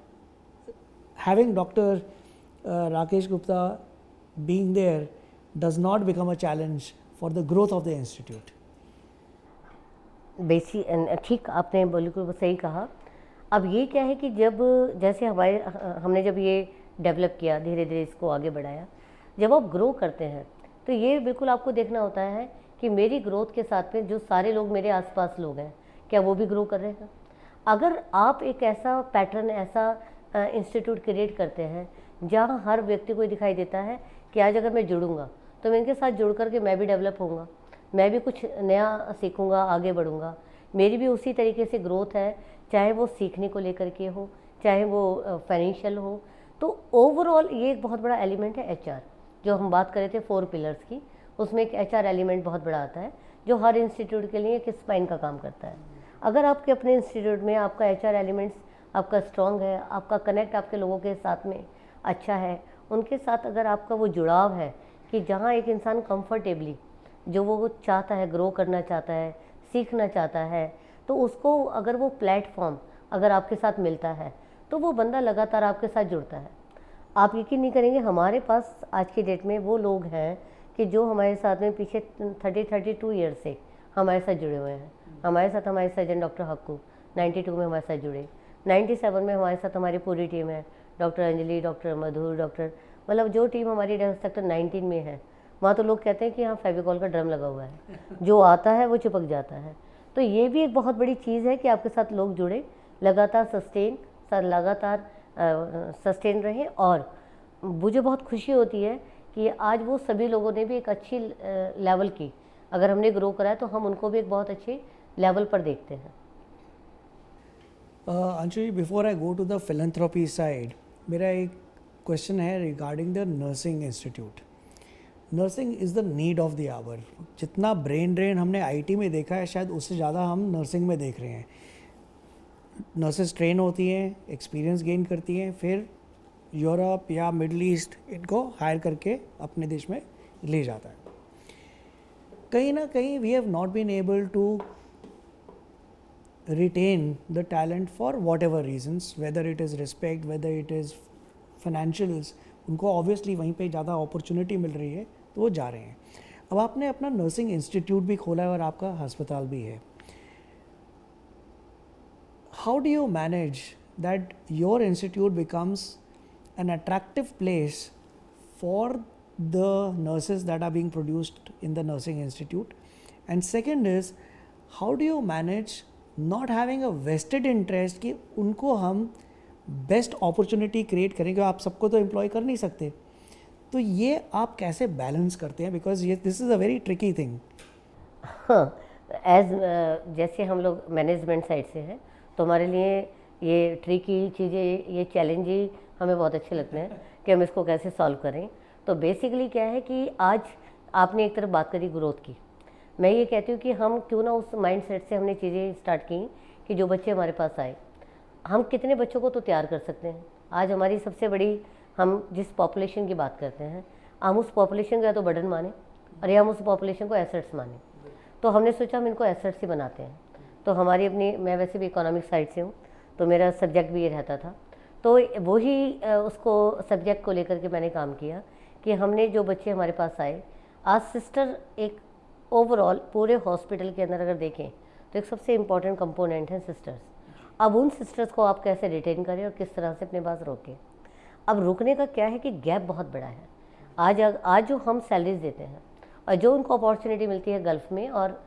having Dr. Rakesh Gupta being there does not become a challenge for the growth of the institute. ठीक आपने बिल्कुल सही कहा। अब ये क्या है कि जब जैसे हमने जब ये डेवलप किया, धीरे धीरे इसको आगे बढ़ाया, जब आप ग्रो करते हैं तो ये बिल्कुल आपको देखना होता है कि मेरी ग्रोथ के साथ में जो सारे लोग मेरे आसपास लोग हैं क्या वो भी ग्रो कर रहे हैं। अगर आप एक ऐसा पैटर्न, ऐसा इंस्टीट्यूट क्रिएट करते हैं जहाँ हर व्यक्ति को दिखाई देता है कि आज अगर मैं जुड़ूंगा तो मैं इनके साथ जुड़ करके मैं भी डेवलप होऊंगा, मैं भी कुछ नया सीखूंगा, आगे बढ़ूंगा, मेरी भी उसी तरीके से ग्रोथ है, चाहे वो सीखने को लेकर के हो, चाहे वो फाइनेंशियल हो। तो ओवरऑल ये एक बहुत बड़ा एलिमेंट है एचआर, जो हम बात कर रहे थे 4 पिलर्स की, उसमें एक एचआर एलिमेंट बहुत बड़ा आता है जो हर इंस्टीट्यूट के लिए एक स्पाइन का काम करता है। अगर आपके अपने इंस्टीट्यूट में आपका एचआर एलिमेंट्स आपका स्ट्रॉन्ग है, आपका कनेक्ट आपके लोगों के साथ में अच्छा है, उनके साथ अगर आपका वो जुड़ाव है कि जहाँ एक इंसान कंफर्टेबली जो वो चाहता है, ग्रो करना चाहता है, सीखना चाहता है, तो उसको अगर वो प्लेटफॉर्म अगर आपके साथ मिलता है तो वो बंदा लगातार आपके साथ जुड़ता है। आप यकीन नहीं करेंगे, हमारे पास आज की डेट में वो लोग हैं कि जो हमारे साथ में पीछे 32 ईयर से हमारे साथ जुड़े हुए हैं। हमारे सर्जन डॉक्टर हक्कू 92 में हमारे साथ जुड़े, 97 में हमारे साथ हमारी पूरी टीम है, डॉक्टर अंजलि, डॉक्टर मधुर, डॉक्टर, मतलब जो टीम हमारी सेक्टर 19 में है, वहाँ तो लोग कहते हैं कि यहाँ फेविकॉल का ड्रम लगा हुआ है, जो आता है वो चिपक जाता है। तो ये भी एक बहुत बड़ी चीज़ है कि आपके साथ लोग जुड़े, लगातार सस्टेन रहें। और मुझे बहुत खुशी होती है कि आज वो सभी लोगों ने भी एक अच्छी लेवल की, अगर हमने ग्रो करा है तो हम उनको भी एक बहुत अच्छे लेवल पर देखते हैं। Anshu, before I go to the philanthropy side, मेरा एक क्वेश्चन है regarding the nursing institute. Nursing is the need of the hour. जितना ब्रेन ड्रेन हमने आईटी में देखा है, शायद उससे ज़्यादा हम नर्सिंग में देख रहे हैं। नर्सेस ट्रेन होती हैं, एक्सपीरियंस गेन करती हैं, फिर यूरोप या मिडल ईस्ट इनको हायर करके अपने देश में ले जाता है। कहीं ना कहीं we have not been able to retain the talent for whatever reasons, whether it is respect, whether it is financials. उनको ऑब्वियसली वहीं पे ज़्यादा अपॉर्चुनिटी मिल रही है तो वो जा रहे हैं। अब आपने अपना नर्सिंग इंस्टीट्यूट भी खोला है और आपका अस्पताल भी है। How do you manage that your institute becomes an attractive place for the nurses that are being produced in the nursing institute? And second is, how do you manage not having a vested interest कि उनको हम बेस्ट अपॉर्चुनिटी क्रिएट करें, क्योंकि आप सबको तो एम्प्लॉय कर नहीं सकते, तो ये आप कैसे बैलेंस करते हैं? बिकॉज ये this is a very tricky thing. हाँ, जैसे हम लोग मैनेजमेंट साइड से हैं तो हमारे लिए ये ट्रिकी चीज़ें, ये चैलेंज ही हमें बहुत अच्छे लगते हैं कि हम इसको कैसे सॉल्व करें। तो बेसिकली क्या है कि आज आपने एक तरफ बात करी ग्रोथ की, मैं ये कहती हूँ कि हम क्यों ना उस माइंड सेट से हमने चीज़ें स्टार्ट की कि जो बच्चे हमारे पास आए, हम कितने बच्चों को तो तैयार कर सकते हैं। आज हमारी सबसे बड़ी, हम जिस पॉपुलेशन की बात करते हैं, हम उस पॉपुलेशन को या तो बर्डन माने और या हम उस पॉपुलेशन को एसेट्स माने। तो हमने सोचा हम इनको एसेट्स ही बनाते हैं। तो हमारी अपनी, मैं वैसे भी इकोनॉमिक साइड से हूँ तो मेरा सब्जेक्ट भी ये रहता था। तो वही उसको सब्जेक्ट को लेकर के मैंने काम किया कि हमने जो बच्चे हमारे पास आए, आज सिस्टर एक ओवरऑल पूरे हॉस्पिटल के अंदर अगर देखें तो एक सबसे इम्पॉर्टेंट कंपोनेंट है सिस्टर्स। अब उन सिस्टर्स को आप कैसे रिटेन करें और किस तरह से अपने पास रोकें। अब रुकने का क्या है कि गैप बहुत बड़ा है। आज जो हम सैलरीज देते हैं और जो उनको अपॉर्चुनिटी मिलती है गल्फ़ में और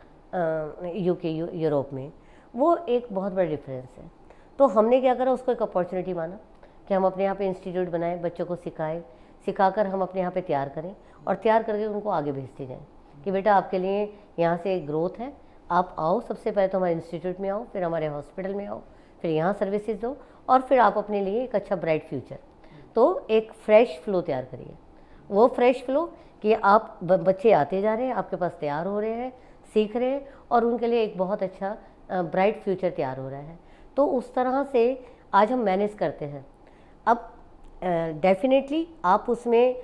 यूके यूरोप में, वो एक बहुत बड़ा डिफरेंस है। तो हमने क्या करा, उसको एक अपॉर्चुनिटी माना कि हम अपने यहाँ पे इंस्टीट्यूट बनाएं, बच्चों को सिखाकर हम अपने यहाँ पे तैयार करें और तैयार करके उनको आगे भेजते जाएं कि बेटा आपके लिए यहाँ से एक ग्रोथ है, आप आओ, सबसे पहले तो हमारे इंस्टीट्यूट में आओ, फिर हमारे हॉस्पिटल में आओ, फिर यहाँ सर्विसेज दो और फिर आप अपने लिए एक अच्छा ब्राइट फ्यूचर। तो एक फ्रेश फ्लो तैयार करिए। वो फ्रेश फ्लो कि आप बच्चे आते जा रहे हैं, आपके पास तैयार हो रहे हैं, सीख रहे हैं और उनके लिए एक बहुत अच्छा ब्राइट फ्यूचर तैयार हो रहा है। तो उस तरह से आज हम मैनेज करते हैं। अब डेफिनेटली आप उसमें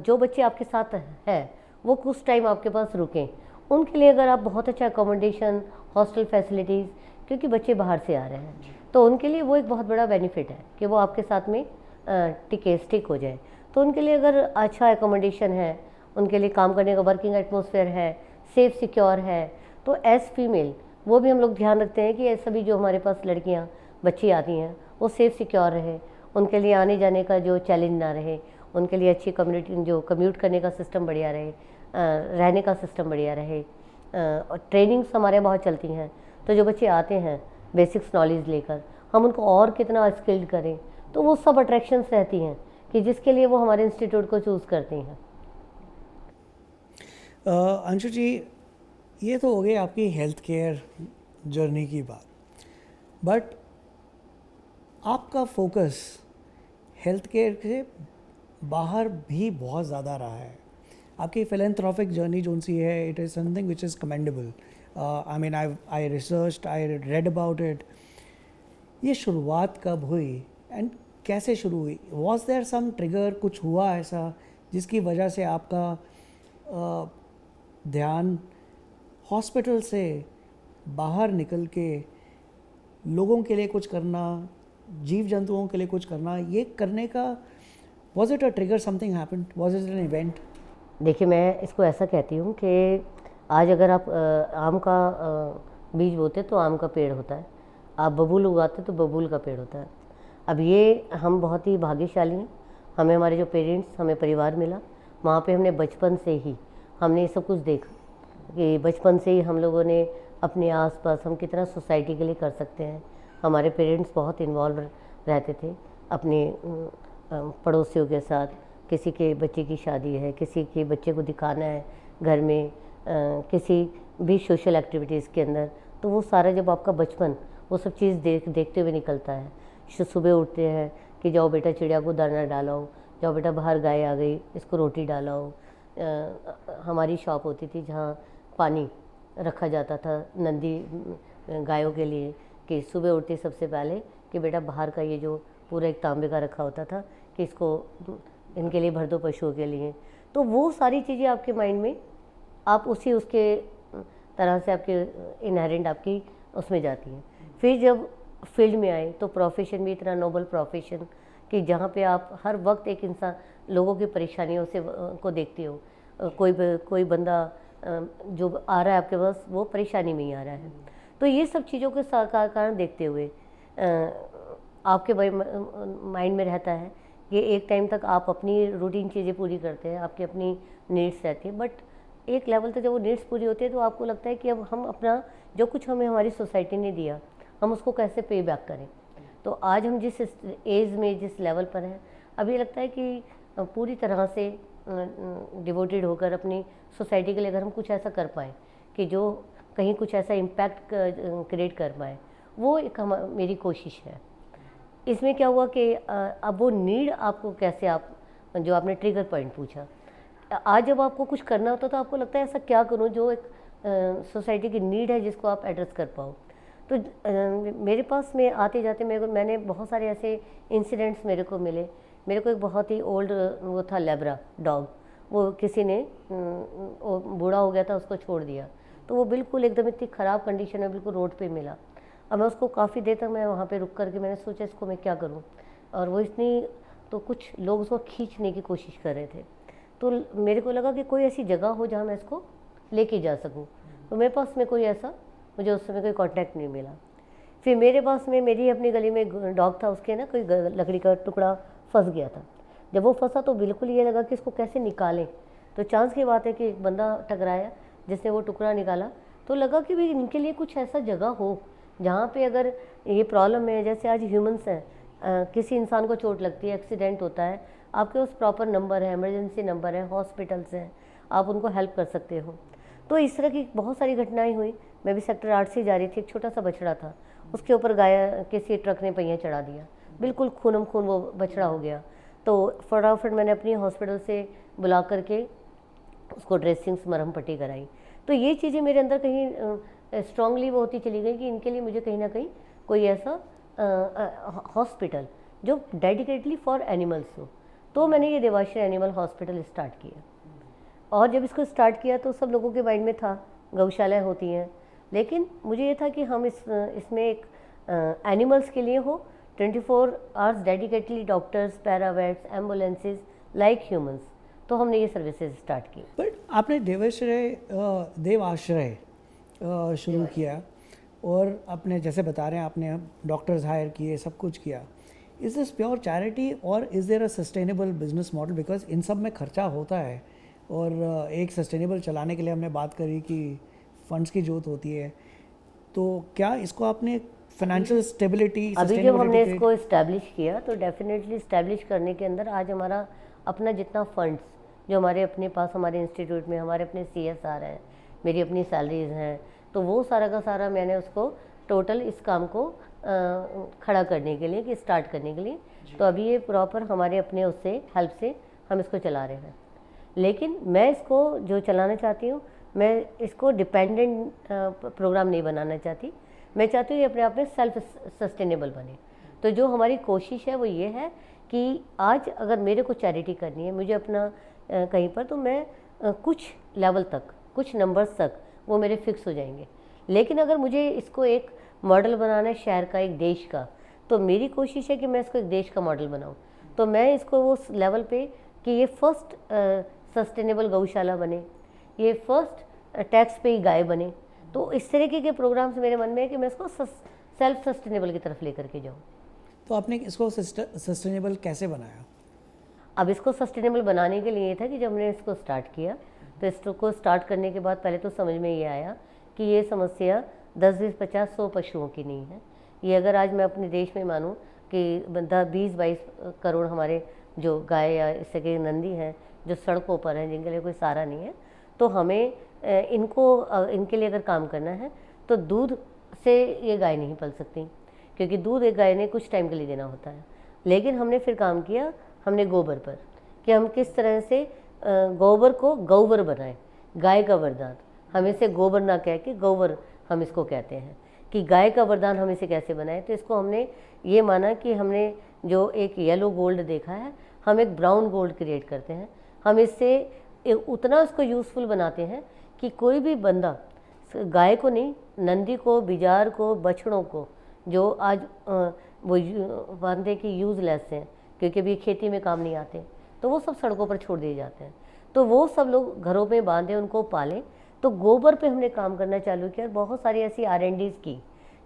जो बच्चे आपके साथ हैं वो कुछ टाइम आपके पास रुकें। उनके लिए अगर आप बहुत अच्छा अकोमोडेशन, हॉस्टल फैसिलिटीज़, क्योंकि बच्चे बाहर से आ रहे हैं, तो उनके लिए वो एक बहुत बड़ा बेनिफिट है कि वो आपके साथ में स्टिक हो जाए। तो उनके लिए अगर अच्छा एकोमोडेशन है, उनके लिए काम करने का वर्किंग एटमॉस्फेयर है, सेफ सिक्योर है, तो एज फीमेल वो भी हम लोग ध्यान रखते हैं कि सभी जो हमारे पास लड़कियां बच्ची आती हैं वो सेफ सिक्योर रहे, उनके लिए आने जाने का जो चैलेंज ना रहे, उनके लिए अच्छी कम्युनिटी जो कम्यूट करने का सिस्टम बढ़िया रहे, रहने का सिस्टम बढ़िया रहे। और ट्रेनिंग्स हमारे बहुत चलती हैं, तो जो बच्चे आते हैं बेसिक्स नॉलेज लेकर हम उनको और कितना स्किल्ड करें, तो वो सब अट्रैक्शंस रहती हैं कि जिसके लिए वो हमारे इंस्टीट्यूट को चूज़ करती हैं। अंशु जी, ये तो हो गई आपकी हेल्थ केयर जर्नी की बात, बट आपका फोकस हेल्थ केयर से बाहर भी बहुत ज़्यादा रहा है। आपकी फिलेंथ्रोपिक जर्नी जो सी है, it is something which is commendable. I mean I researched, I read about it. ये शुरुआत कब हुई एंड कैसे शुरू हुई? वॉज देयर सम ट्रिगर, कुछ हुआ ऐसा जिसकी वजह से आपका ध्यान हॉस्पिटल से बाहर निकल के लोगों के लिए कुछ करना, जीव जंतुओं के लिए कुछ करना, ये करने का, was it a trigger, something happened, was it an event? देखिए, मैं इसको ऐसा कहती हूँ कि आज अगर आप आम का बीज बोते तो आम का पेड़ होता है, आप बबूल उगाते तो बबूल का पेड़ होता है। अब ये हम बहुत ही भाग्यशाली हैं, हमें हमारे जो पेरेंट्स, हमें परिवार मिला, वहाँ पे हमने बचपन से ही हमने ये सब कुछ देखा कि बचपन से ही हम लोगों ने अपने आसपास हम कितना सोसाइटी के लिए कर सकते हैं। हमारे पेरेंट्स बहुत इन्वॉल्व रहते थे अपने पड़ोसियों के साथ। किसी के बच्चे की शादी है, किसी के बच्चे को दिखाना है घर में, किसी भी सोशल एक्टिविटीज़ के अंदर, तो वो सारा जब आपका बचपन वो सब चीज़ देखते हुए निकलता है। सुबह उठते हैं कि जाओ बेटा चिड़िया को दाना डालाओ, जाओ बेटा बाहर गाय आ गई इसको रोटी डालाओ। हमारी शॉप होती थी जहाँ पानी रखा जाता था नंदी गायों के लिए, कि सुबह उठते सबसे पहले कि बेटा बाहर का ये जो पूरा एक तांबे का रखा होता था कि इसको इनके लिए भर दो पशुओं के लिए। तो वो सारी चीज़ें आपके माइंड में, आप उसके तरह से आपके इनहेरेंट आपकी उसमें जाती हैं। फिर जब फील्ड में आए तो प्रोफेशन भी इतना नोबल प्रोफेशन कि जहाँ पे आप हर वक्त एक इंसान लोगों की परेशानियों से को देखते हो। कोई बंदा जो आ रहा है आपके पास वो परेशानी में ही आ रहा है। तो ये सब चीज़ों के कारण देखते हुए आपके माइंड में रहता है कि एक टाइम तक आप अपनी रूटीन चीज़ें पूरी करते हैं, आपकी अपनी नीड्स रहती है, बट एक लेवल तक जब वो नीड्स पूरी होती है तो आपको लगता है कि अब हम अपना जो कुछ हमें हमारी सोसाइटी ने दिया हम उसको कैसे पे बैक करें। तो आज हम जिस एज में जिस लेवल पर हैं, अब ये लगता है कि पूरी तरह से डिवोटेड होकर अपनी सोसाइटी के लिए अगर हम कुछ ऐसा कर पाएँ कि जो कहीं कुछ ऐसा इम्पैक्ट क्रिएट कर पाए, वो एक मेरी कोशिश है। इसमें क्या हुआ कि अब वो नीड आपको कैसे, आप जो आपने ट्रिगर पॉइंट पूछा, आज जब आपको कुछ करना होता तो आपको लगता है ऐसा क्या करूं जो एक सोसाइटी की नीड है जिसको आप एड्रेस कर पाओ। तो मेरे पास में आते जाते मैंने बहुत सारे ऐसे इंसिडेंट्स मेरे को मिले। मेरे को एक बहुत ही ओल्ड वो था लैब्रा डॉग, वो किसी ने वो बूढ़ा हो गया था, उसको छोड़ दिया, तो वो बिल्कुल एकदम इतनी ख़राब कंडीशन में बिल्कुल रोड पे मिला। अब मैं उसको काफ़ी देर तक मैं वहाँ पे रुक करके मैंने सोचा इसको मैं क्या करूँ, और वो इतनी, तो कुछ लोग उसको खींचने की कोशिश कर रहे थे। तो मेरे को लगा कि कोई ऐसी जगह हो जहाँ मैं इसको लेके जा सकूँ। तो मेरे पास में कोई ऐसा, मुझे उस समय कोई कांटेक्ट नहीं मिला। फिर मेरे पास में, मेरी अपनी गली में एक डॉग था, उसके ना कोई लकड़ी का टुकड़ा फंस गया था। जब वो फंसा तो बिल्कुल ये लगा कि इसको कैसे निकालें। तो चांस की बात है कि एक बंदा टकराया जिसने वो टुकड़ा निकाला। तो लगा कि भाई इनके लिए कुछ ऐसा जगह हो जहाँ पे अगर ये प्रॉब्लम है, जैसे आज ह्यूमंस हैं, किसी इंसान को चोट लगती है, एक्सीडेंट होता है, आपके पास प्रॉपर नंबर है, इमरजेंसी नंबर है, हॉस्पिटल्स हैं, आप उनको हेल्प कर सकते हो। तो इस तरह की बहुत सारी घटनाएं हुई। मैं भी सेक्टर 8 से जा रही थी, एक छोटा सा बछड़ा था, उसके ऊपर गाय किसी ट्रक ने पहिया चढ़ा दिया, बिल्कुल खूनम खून वो बछड़ा हो गया। तो फटाफट मैंने अपनी हॉस्पिटल से बुला करके उसको ड्रेसिंग मरहम पट्टी कराई। तो ये चीज़ें मेरे अंदर कहीं स्ट्रांगली वो होती चली गई कि इनके लिए मुझे कहीं ना कहीं कोई ऐसा हॉस्पिटल जो डेडिकेटली फॉर एनिमल्स हो। तो मैंने ये देवाश्री एनिमल हॉस्पिटल स्टार्ट किया। और जब इसको स्टार्ट किया तो सब लोगों के माइंड में था गौशालाएँ होती हैं, लेकिन मुझे ये था कि हम इसमें एक एनिमल्स के लिए हो, 24 hours dedicatedly doctors, paravets, ambulances like humans. तो हमने ये सर्विसेज स्टार्ट की। बट आपने देवाश्रय शुरू किया और आपने जैसे बता रहे हैं आपने डॉक्टर्स हायर किए, सब कुछ किया। इज़ दिस प्योर चैरिटी और is there a sustainable business model? Because इन सब में खर्चा होता है और एक सस्टेनेबल चलाने के लिए हमने बात करी कि फंड्स की जरूरत होती है। तो क्या इसको आपने फाइनेंशियल स्टेबिलिटी, अभी जब हमने इसको इस्टेब्लिश किया तो डेफिनेटली इस्टेब्लिश करने के अंदर आज हमारा अपना जितना फंड्स जो हमारे अपने पास, हमारे इंस्टीट्यूट में हमारे अपने CSR हैं, मेरी अपनी सैलरीज हैं, तो वो सारा का सारा मैंने उसको टोटल इस काम को खड़ा करने के लिए, कि स्टार्ट करने के लिए, तो अभी ये प्रॉपर हमारे अपने उससे हेल्प से हम इसको चला रहे हैं। लेकिन मैं इसको जो चलाना चाहती हूँ, मैं इसको डिपेंडेंट प्रोग्राम नहीं बनाना चाहती। मैं चाहती हूँ ये अपने आप में सेल्फ सस्टेनेबल बने। तो जो हमारी कोशिश है वो ये है कि आज अगर मेरे को चैरिटी करनी है, मुझे अपना कहीं पर, तो मैं कुछ लेवल तक, कुछ नंबर्स तक वो मेरे फिक्स हो जाएंगे। लेकिन अगर मुझे इसको एक मॉडल बनाना है शहर का, एक देश का, तो मेरी कोशिश है कि मैं इसको एक देश का मॉडल बनाऊं। तो मैं इसको वो लेवल पे कि ये फर्स्ट सस्टेनेबल गौशाला बने, ये फर्स्ट टैक्स पे गाय बने। तो इस तरीके के प्रोग्राम्स मेरे मन में है कि मैं इसको सेल्फ सस्टेनेबल की तरफ लेकर के जाऊँ। तो आपने इसको सस्टेनेबल कैसे बनाया? अब इसको सस्टेनेबल बनाने के लिए ये था कि जब हमने इसको स्टार्ट किया तो इसको स्टार्ट करने के बाद पहले तो समझ में ये आया कि ये समस्या 10, 20, 50, 100 पशुओं की नहीं है। ये अगर आज मैं अपने देश में मानूँ कि 20-22 करोड़ हमारे जो गाय या इससे के नंदी हैं जो सड़कों पर हैं, जिनके लिए कोई सहारा नहीं है, तो हमें इनके लिए अगर काम करना है तो दूध से ये गाय नहीं पल सकती, क्योंकि दूध एक गाय ने कुछ टाइम के लिए देना होता है। लेकिन हमने फिर काम किया, हमने गोबर पर, कि हम किस तरह से गोबर को गौवर बनाएं, गाय का वरदान। हम इसे गोबर ना कह के गौवर हम इसको कहते हैं, कि गाय का वरदान हम इसे कैसे बनाएं। तो इसको हमने ये माना कि हमने जो एक येलो गोल्ड देखा है, हम एक ब्राउन गोल्ड क्रिएट करते हैं। हम इससे उतना उसको यूज़फुल बनाते हैं कि कोई भी बंदा गाय को नहीं, नंदी को, बिजार को, बछड़ों को, जो आज वो बांधे कि यूज़लेस हैं क्योंकि अभी खेती में काम नहीं आते, तो वो सब सड़कों पर छोड़ दिए जाते हैं। तो वो सब लोग घरों में बांधे, उनको पालें। तो गोबर पे हमने काम करना चालू किया, बहुत सारी ऐसी R&Ds की।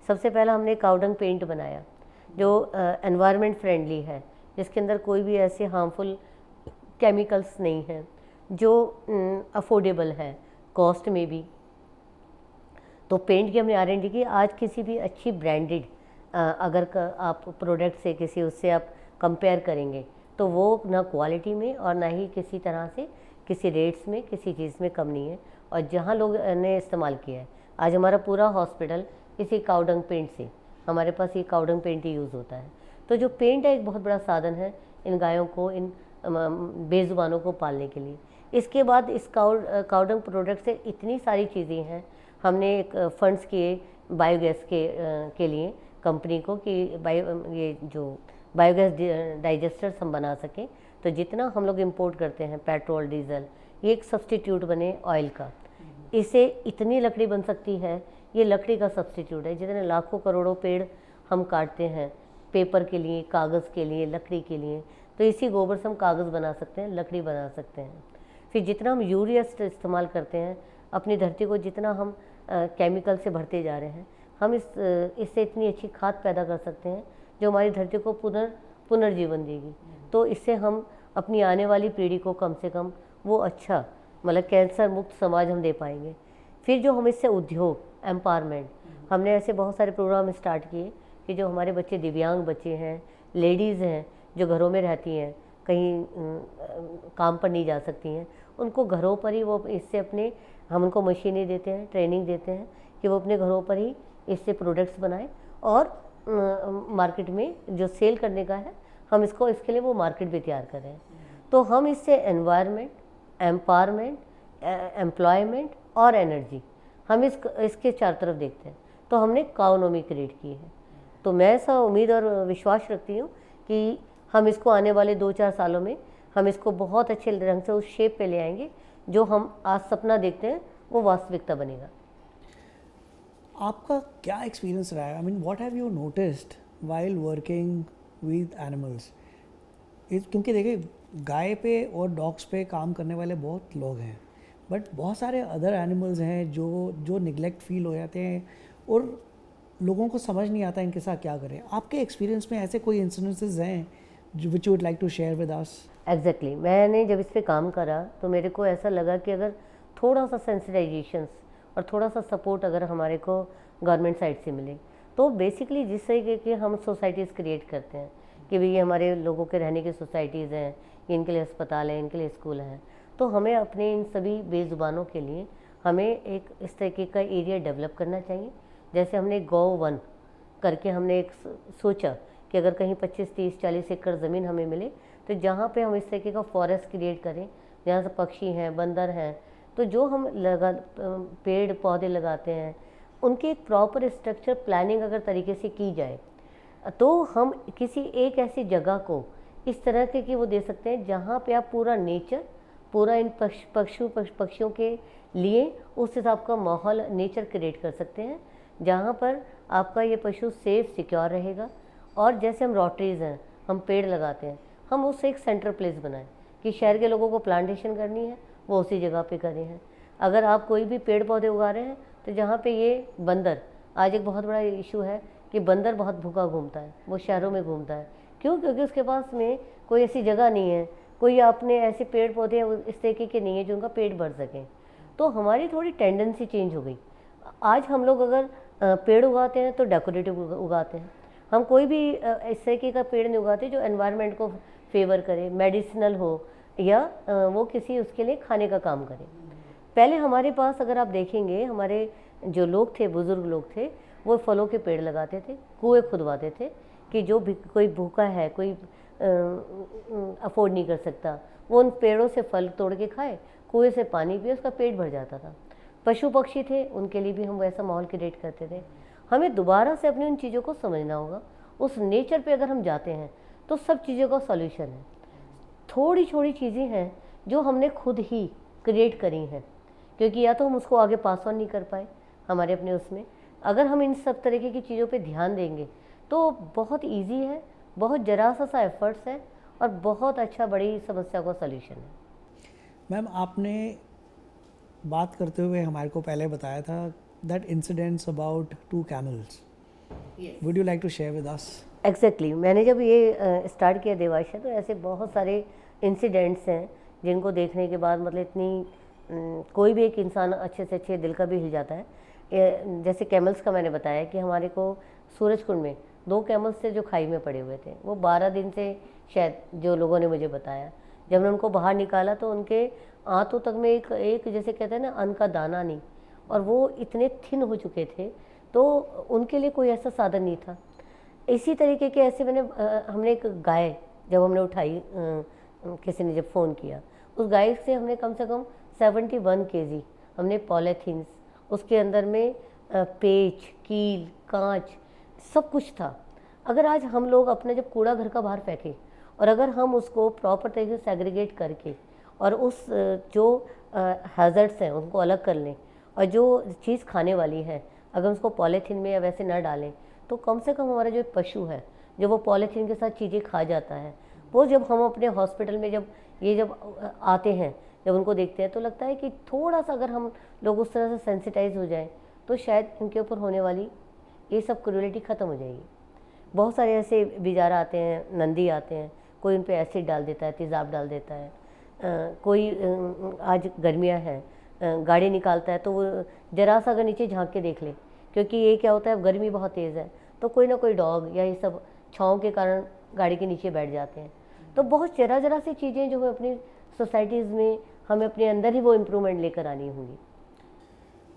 सबसे पहला हमने काउडंग पेंट बनाया जो एनवायरनमेंट फ्रेंडली है, जिसके अंदर कोई भी ऐसे हार्मफुल केमिकल्स नहीं हैं, जो अफोर्डेबल है कॉस्ट में भी। तो पेंट की हमने R&D की। आज किसी भी अच्छी ब्रांडेड अगर आप प्रोडक्ट से किसी उससे आप कंपेयर करेंगे तो वो ना क्वालिटी में और ना ही किसी तरह से किसी रेट्स में किसी चीज़ में कम नहीं है। और जहाँ लोग ने इस्तेमाल किया है, आज हमारा पूरा हॉस्पिटल इसी काउडंग पेंट से, हमारे पास ये काउडंग पेंट ही यूज़ होता है। तो जो पेंट है एक बहुत बड़ा साधन है इन गायों को, इन बेजुबानों को पालने के लिए। इसके बाद इस काउडंग प्रोडक्ट से इतनी सारी चीज़ें हैं। हमने एक फंड्स किए बायोगैस के लिए कंपनी को, कि ये जो बायोगैस डाइजेस्टर्स हम बना सकें। तो जितना हम लोग इंपोर्ट करते हैं पेट्रोल, डीजल, ये एक सब्स्टिट्यूट बने ऑयल का। इससे इतनी लकड़ी बन सकती है, ये लकड़ी का सब्स्टिट्यूट है। जितने लाखों करोड़ों पेड़ हम काटते हैं, पेपर के लिए, कागज़ के लिए, लकड़ी के लिए। तो इसी गोबर से हम कागज़ बना सकते हैं, लकड़ी बना सकते हैं। फिर जितना हम यूरिया इस्तेमाल करते हैं, अपनी धरती को जितना हम केमिकल से भरते जा रहे हैं, हम इससे इतनी अच्छी खाद पैदा कर सकते हैं जो हमारी धरती को पुनर्जीवन देगी। तो इससे हम अपनी आने वाली पीढ़ी को कम से कम वो अच्छा, मतलब कैंसर मुक्त समाज हम दे पाएंगे। फिर जो हम इससे उद्योग, एम्पावरमेंट, हमने ऐसे बहुत सारे प्रोग्राम स्टार्ट किए कि जो हमारे बच्चे दिव्यांग बच्चे हैं, लेडीज़ हैं जो घरों में रहती हैं, कहीं काम पर नहीं जा सकती हैं, उनको घरों पर ही वो इससे अपने, हम उनको मशीनें देते हैं, ट्रेनिंग देते हैं कि वो अपने घरों पर ही इससे प्रोडक्ट्स बनाएं और मार्केट में जो सेल करने का है, हम इसके लिए वो मार्केट भी तैयार कर रहे हैं। तो हम इससे एनवायरनमेंट, एम्पावरमेंट, एम्प्लॉयमेंट और एनर्जी, हम इसके चार तरफ देखते हैं। तो हमने काउनोमी क्रिएट की है। तो मैं ऐसा उम्मीद और विश्वास रखती हूँ कि हम इसको आने वाले 2-4 सालों में हम इसको बहुत अच्छे ढंग से उस शेप पे ले आएंगे जो हम आज सपना देखते हैं वो वास्तविकता बनेगा। आपका क्या एक्सपीरियंस रहा है? I mean what have you noticed while working with animals? क्योंकि देखिए, गाय पे और डॉग्स पे काम करने वाले बहुत लोग हैं, बट बहुत सारे अदर एनिमल्स हैं जो निगलेक्ट फील हो जाते हैं और लोगों को समझ नहीं आता इनके साथ क्या करें। आपके एक्सपीरियंस में ऐसे कोई इंसिडेंसेस हैं जो which you would like to share with us? Exactly, मैंने जब इस पे काम करा तो मेरे को ऐसा लगा कि अगर थोड़ा सा सेंसिटाइजेशंस और थोड़ा सा सपोर्ट अगर हमारे को गवर्नमेंट साइड से मिले, तो बेसिकली जिस तरीके की हम सोसाइटीज़ क्रिएट करते हैं कि भाई ये हमारे लोगों के रहने की सोसाइटीज़ हैं, इनके लिए अस्पताल हैं, इनके लिए स्कूल हैं, तो हमें अपने इन सभी बेजुबानों के लिए हमें एक इस तरीके का एरिया डेवलप करना चाहिए। जैसे हमने गौ वन करके हमने एक सोचा कि अगर कहीं 25, 30, 40 एकड़ ज़मीन हमें मिले तो जहाँ पे हम इस तरीके का फॉरेस्ट क्रिएट करें, जहाँ से पक्षी हैं, बंदर हैं, तो जो हम पेड़ पौधे लगाते हैं उनकी एक प्रॉपर स्ट्रक्चर प्लानिंग अगर तरीके से की जाए तो हम किसी एक ऐसी जगह को इस तरह के कि वो दे सकते हैं जहाँ पे आप पूरा नेचर, पूरा इन पक्षियों के लिए उस हिसाब का माहौल नेचर क्रिएट कर सकते हैं जहाँ पर आपका ये पशु सेफ सिक्योर रहेगा। और जैसे हम रोटरीज़ हैं, हम पेड़ लगाते हैं, हम उससे एक सेंटर प्लेस बनाएं कि शहर के लोगों को प्लांटेशन करनी है वो उसी जगह पे करें हैं। अगर आप कोई भी पेड़ पौधे उगा रहे हैं तो जहाँ पे ये बंदर, आज एक बहुत बड़ा इशू है कि बंदर बहुत भूखा घूमता है, वो शहरों में घूमता है। क्यों? क्योंकि उसके पास में कोई ऐसी जगह नहीं है, कोई आपने ऐसे पेड़ पौधे इस तरीके के नहीं है जो उनका पेट भर सकें। तो हमारी थोड़ी टेंडेंसी चेंज हो गई। आज हम लोग अगर पेड़ उगाते हैं तो डेकोरेटिव उगाते हैं, हम कोई भी इस तरीके का पेड़ नहीं उगाते जो एनवायरनमेंट को फेवर करे, मेडिसिनल हो या वो किसी उसके लिए खाने का काम करे। पहले हमारे पास अगर आप देखेंगे, हमारे जो लोग थे, बुज़ुर्ग लोग थे, वो फलों के पेड़ लगाते थे, कुएँ खुदवाते थे कि जो भी कोई भूखा है, कोई अफोर्ड नहीं कर सकता, वो उन पेड़ों से फल तोड़ के खाए, कुएँ से पानी पिए, उसका पेट भर जाता था। पशु पक्षी थे, उनके लिए भी हम वैसा माहौल क्रिएट करते थे। हमें दोबारा से अपनी उन चीज़ों को समझना होगा। उस नेचर पे अगर हम जाते हैं तो सब चीज़ों का सॉल्यूशन है। थोड़ी छोटी चीज़ें हैं जो हमने खुद ही क्रिएट करी हैं, क्योंकि या तो हम उसको आगे पास ऑन नहीं कर पाए हमारे अपने उसमें। अगर हम इन सब तरीके की चीज़ों पे ध्यान देंगे तो बहुत इजी है, बहुत जरा सा एफर्ट्स है और बहुत अच्छा बड़ी समस्या का सॉल्यूशन है। मैम, आपने बात करते हुए हमारे को पहले बताया था that incidents about 2 camels. Would you like to share with us? Exactly, मैंने जब ये स्टार्ट किया देवाशा, तो ऐसे बहुत सारे इंसिडेंट्स हैं जिनको देखने के बाद मतलब इतनी कोई भी एक इंसान अच्छे से अच्छे दिल का भी हिल जाता है। जैसे कैमल्स का मैंने बताया कि हमारे को सूरजकुंड में 2 कैमल्स थे जो खाई में पड़े हुए थे। वो 12 दिन से, शायद जो लोगों ने मुझे बताया, जब मैंने उनको बाहर निकाला तो उनके आंतों तक में एक जैसे कहते हैं ना, अन्न का दाना नहीं, और वो इतने थिन हो चुके थे तो उनके लिए कोई ऐसा साधन नहीं था। इसी तरीके के ऐसे हमने एक गाय जब हमने उठाई, किसी ने जब फ़ोन किया, उस गाय से हमने कम से कम 71 kg हमने पॉलीथीन्स, उसके अंदर में पेच, कील, कांच, सब कुछ था। अगर आज हम लोग अपने जब कूड़ा घर का बाहर फेंकें और अगर हम उसको प्रॉपर तरीके से सेग्रीगेट करके और उस जो हैज़र्ड्स हैं उनको अलग कर लें और जो चीज़ खाने वाली है अगर उसको पॉलीथीन में या वैसे ना डालें, तो कम से कम हमारा जो पशु है जो वो पॉलीथीन के साथ चीज़ें खा जाता है, वो जब हम अपने हॉस्पिटल में जब आते हैं, जब उनको देखते हैं तो लगता है कि थोड़ा सा अगर हम लोग उस तरह से सेंसिटाइज हो जाएं तो शायद इनके ऊपर होने वाली ये सब क्रूरलिटी ख़त्म हो जाएगी। बहुत सारे ऐसे बेचारा आते हैं, नंदी आते हैं, कोई उन पे एसिड डाल देता है, तेज़ाब डाल देता है, कोई आज गर्मियाँ हैं, गाड़ी निकालता है तो वो जरा सा अगर नीचे झांक के देख ले, क्योंकि ये क्या होता है, गर्मी बहुत तेज़ है तो कोई ना कोई डॉग या ये सब छाँव के कारण गाड़ी के नीचे बैठ जाते हैं। तो बहुत जरा सी चीज़ें जो है अपनी सोसाइटीज़ में हमें अपने अंदर ही वो इम्प्रूवमेंट लेकर आनी होंगी।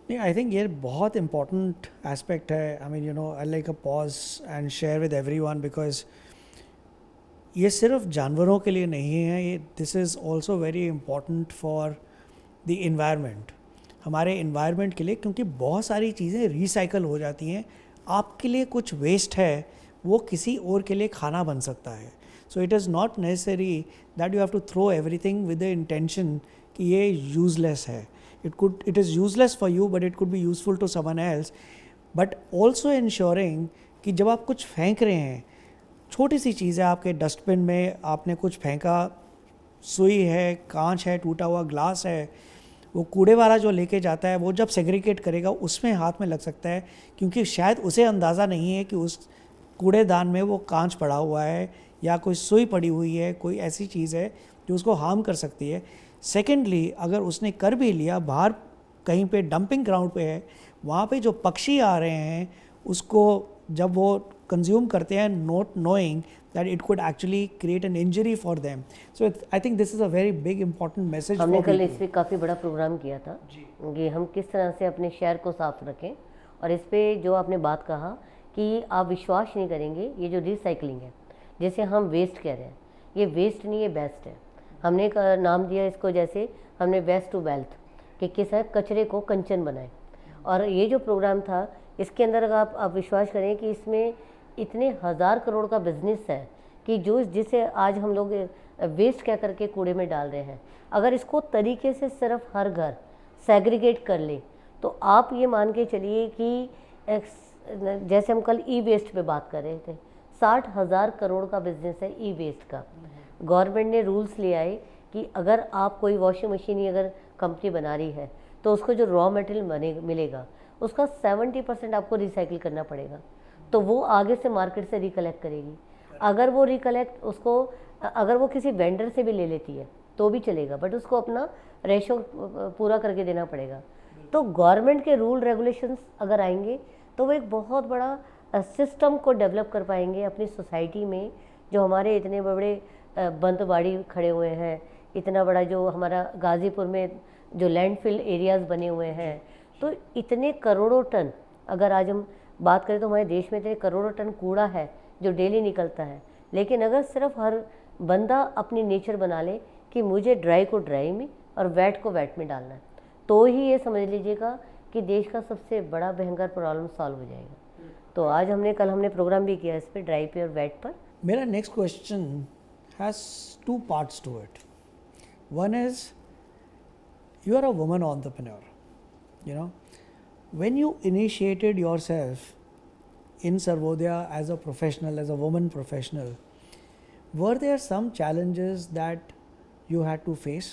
नहीं, आई थिंक ये बहुत इम्पॉर्टेंट एस्पेक्ट है। I mean I like a pause and share with everyone, because ये सिर्फ जानवरों के लिए नहीं है, ये this is also very important for the environment, हमारे इन्वायरमेंट के लिए, क्योंकि बहुत सारी चीज़ें रिसाइकल हो जाती हैं। आपके लिए कुछ वेस्ट है, वो किसी और के लिए खाना बन सकता है। So it is not necessary that you have to throw everything with the intention कि ये यूजलेस है। it is useless for you, but it could be useful to someone else. But also ensuring कि जब आप कुछ फेंक रहे हैं, छोटी सी चीज़ है, आपके डस्टबिन में आपने कुछ फेंका, सुई है, कांच है, टूटा हुआ ग्लास है, वो कूड़े वाला जो लेके जाता है वो जब सेग्रीगेट करेगा उसमें हाथ में लग सकता है, क्योंकि शायद उसे अंदाज़ा नहीं है कि उस कूड़ेदान में वो कांच पड़ा हुआ है या कोई सुई पड़ी हुई है, कोई ऐसी चीज़ है जो उसको हार्म कर सकती है। सेकेंडली, अगर उसने कर भी लिया, बाहर कहीं पे डंपिंग ग्राउंड पे है, वहाँ पे जो पक्षी आ रहे हैं उसको जब वो कंज्यूम करते हैं, not knowing that it could actually create an injury for them. So I think this is a very big important message. हमने कल इस पर काफ़ी बड़ा प्रोग्राम किया था कि हम किस तरह से अपने शहर को साफ रखें, और इस पर जो आपने बात कहा कि आप विश्वास नहीं करेंगे, ये जो रिसाइकलिंग है, जैसे हम वेस्ट कह रहे हैं, ये वेस्ट नहीं, ये बेस्ट है। हमने का नाम दिया इसको, जैसे हमने वेस्ट टू वेल्थ, कि किस है कचरे को कंचन बनाए। और ये जो प्रोग्राम था, इसके अंदर अगर आप विश्वास करें कि इसमें इतने 1000 करोड़ का बिजनेस है कि जिसे आज हम लोग वेस्ट कह करके कूड़े में डाल रहे हैं, अगर इसको तरीके से सिर्फ हर घर सेग्रीगेट कर ले तो आप ये मान के चलिए कि जैसे हम कल ई वेस्ट पे बात कर रहे थे, 60,000 करोड़ का बिजनेस है ई वेस्ट का। गवर्नमेंट ने रूल्स ले आए कि अगर आप कोई वॉशिंग मशीन ही अगर कंपनी बना रही है तो उसको जो रॉ मटेरियल मिलेगा उसका 70% आपको रिसाइकिल करना पड़ेगा, तो वो आगे से मार्केट से रिकलेक्ट करेगी। अगर वो अगर वो किसी वेंडर से भी ले लेती है तो भी चलेगा, बट उसको अपना रेशो पूरा करके देना पड़ेगा। तो गवर्नमेंट के रूल रेगुलेशंस अगर आएंगे तो वो एक बहुत बड़ा सिस्टम को डेवलप कर पाएंगे अपनी सोसाइटी में। जो हमारे इतने बड़े बंदवाड़ी खड़े हुए हैं, इतना बड़ा जो हमारा गाज़ीपुर में जो लैंडफिल एरियाज़ बने हुए हैं, तो इतने करोड़ों टन, अगर आज हम बात करें तो हमारे देश में इतने करोड़ों टन कूड़ा है जो डेली निकलता है। लेकिन अगर सिर्फ हर बंदा अपनी नेचर बना ले कि मुझे ड्राई को ड्राई में और वेट को वेट में डालना है, तो ही ये समझ लीजिएगा कि देश का सबसे बड़ा भयंकर प्रॉब्लम सॉल्व हो जाएगा। तो आज कल हमने प्रोग्राम भी किया इस पर, ड्राई पे और वेट पर। मेरा next question has two parts to it. One is, you are a woman entrepreneur. When you initiated yourself in Sarvodaya as a professional, as a woman professional, were there some challenges that you had to face,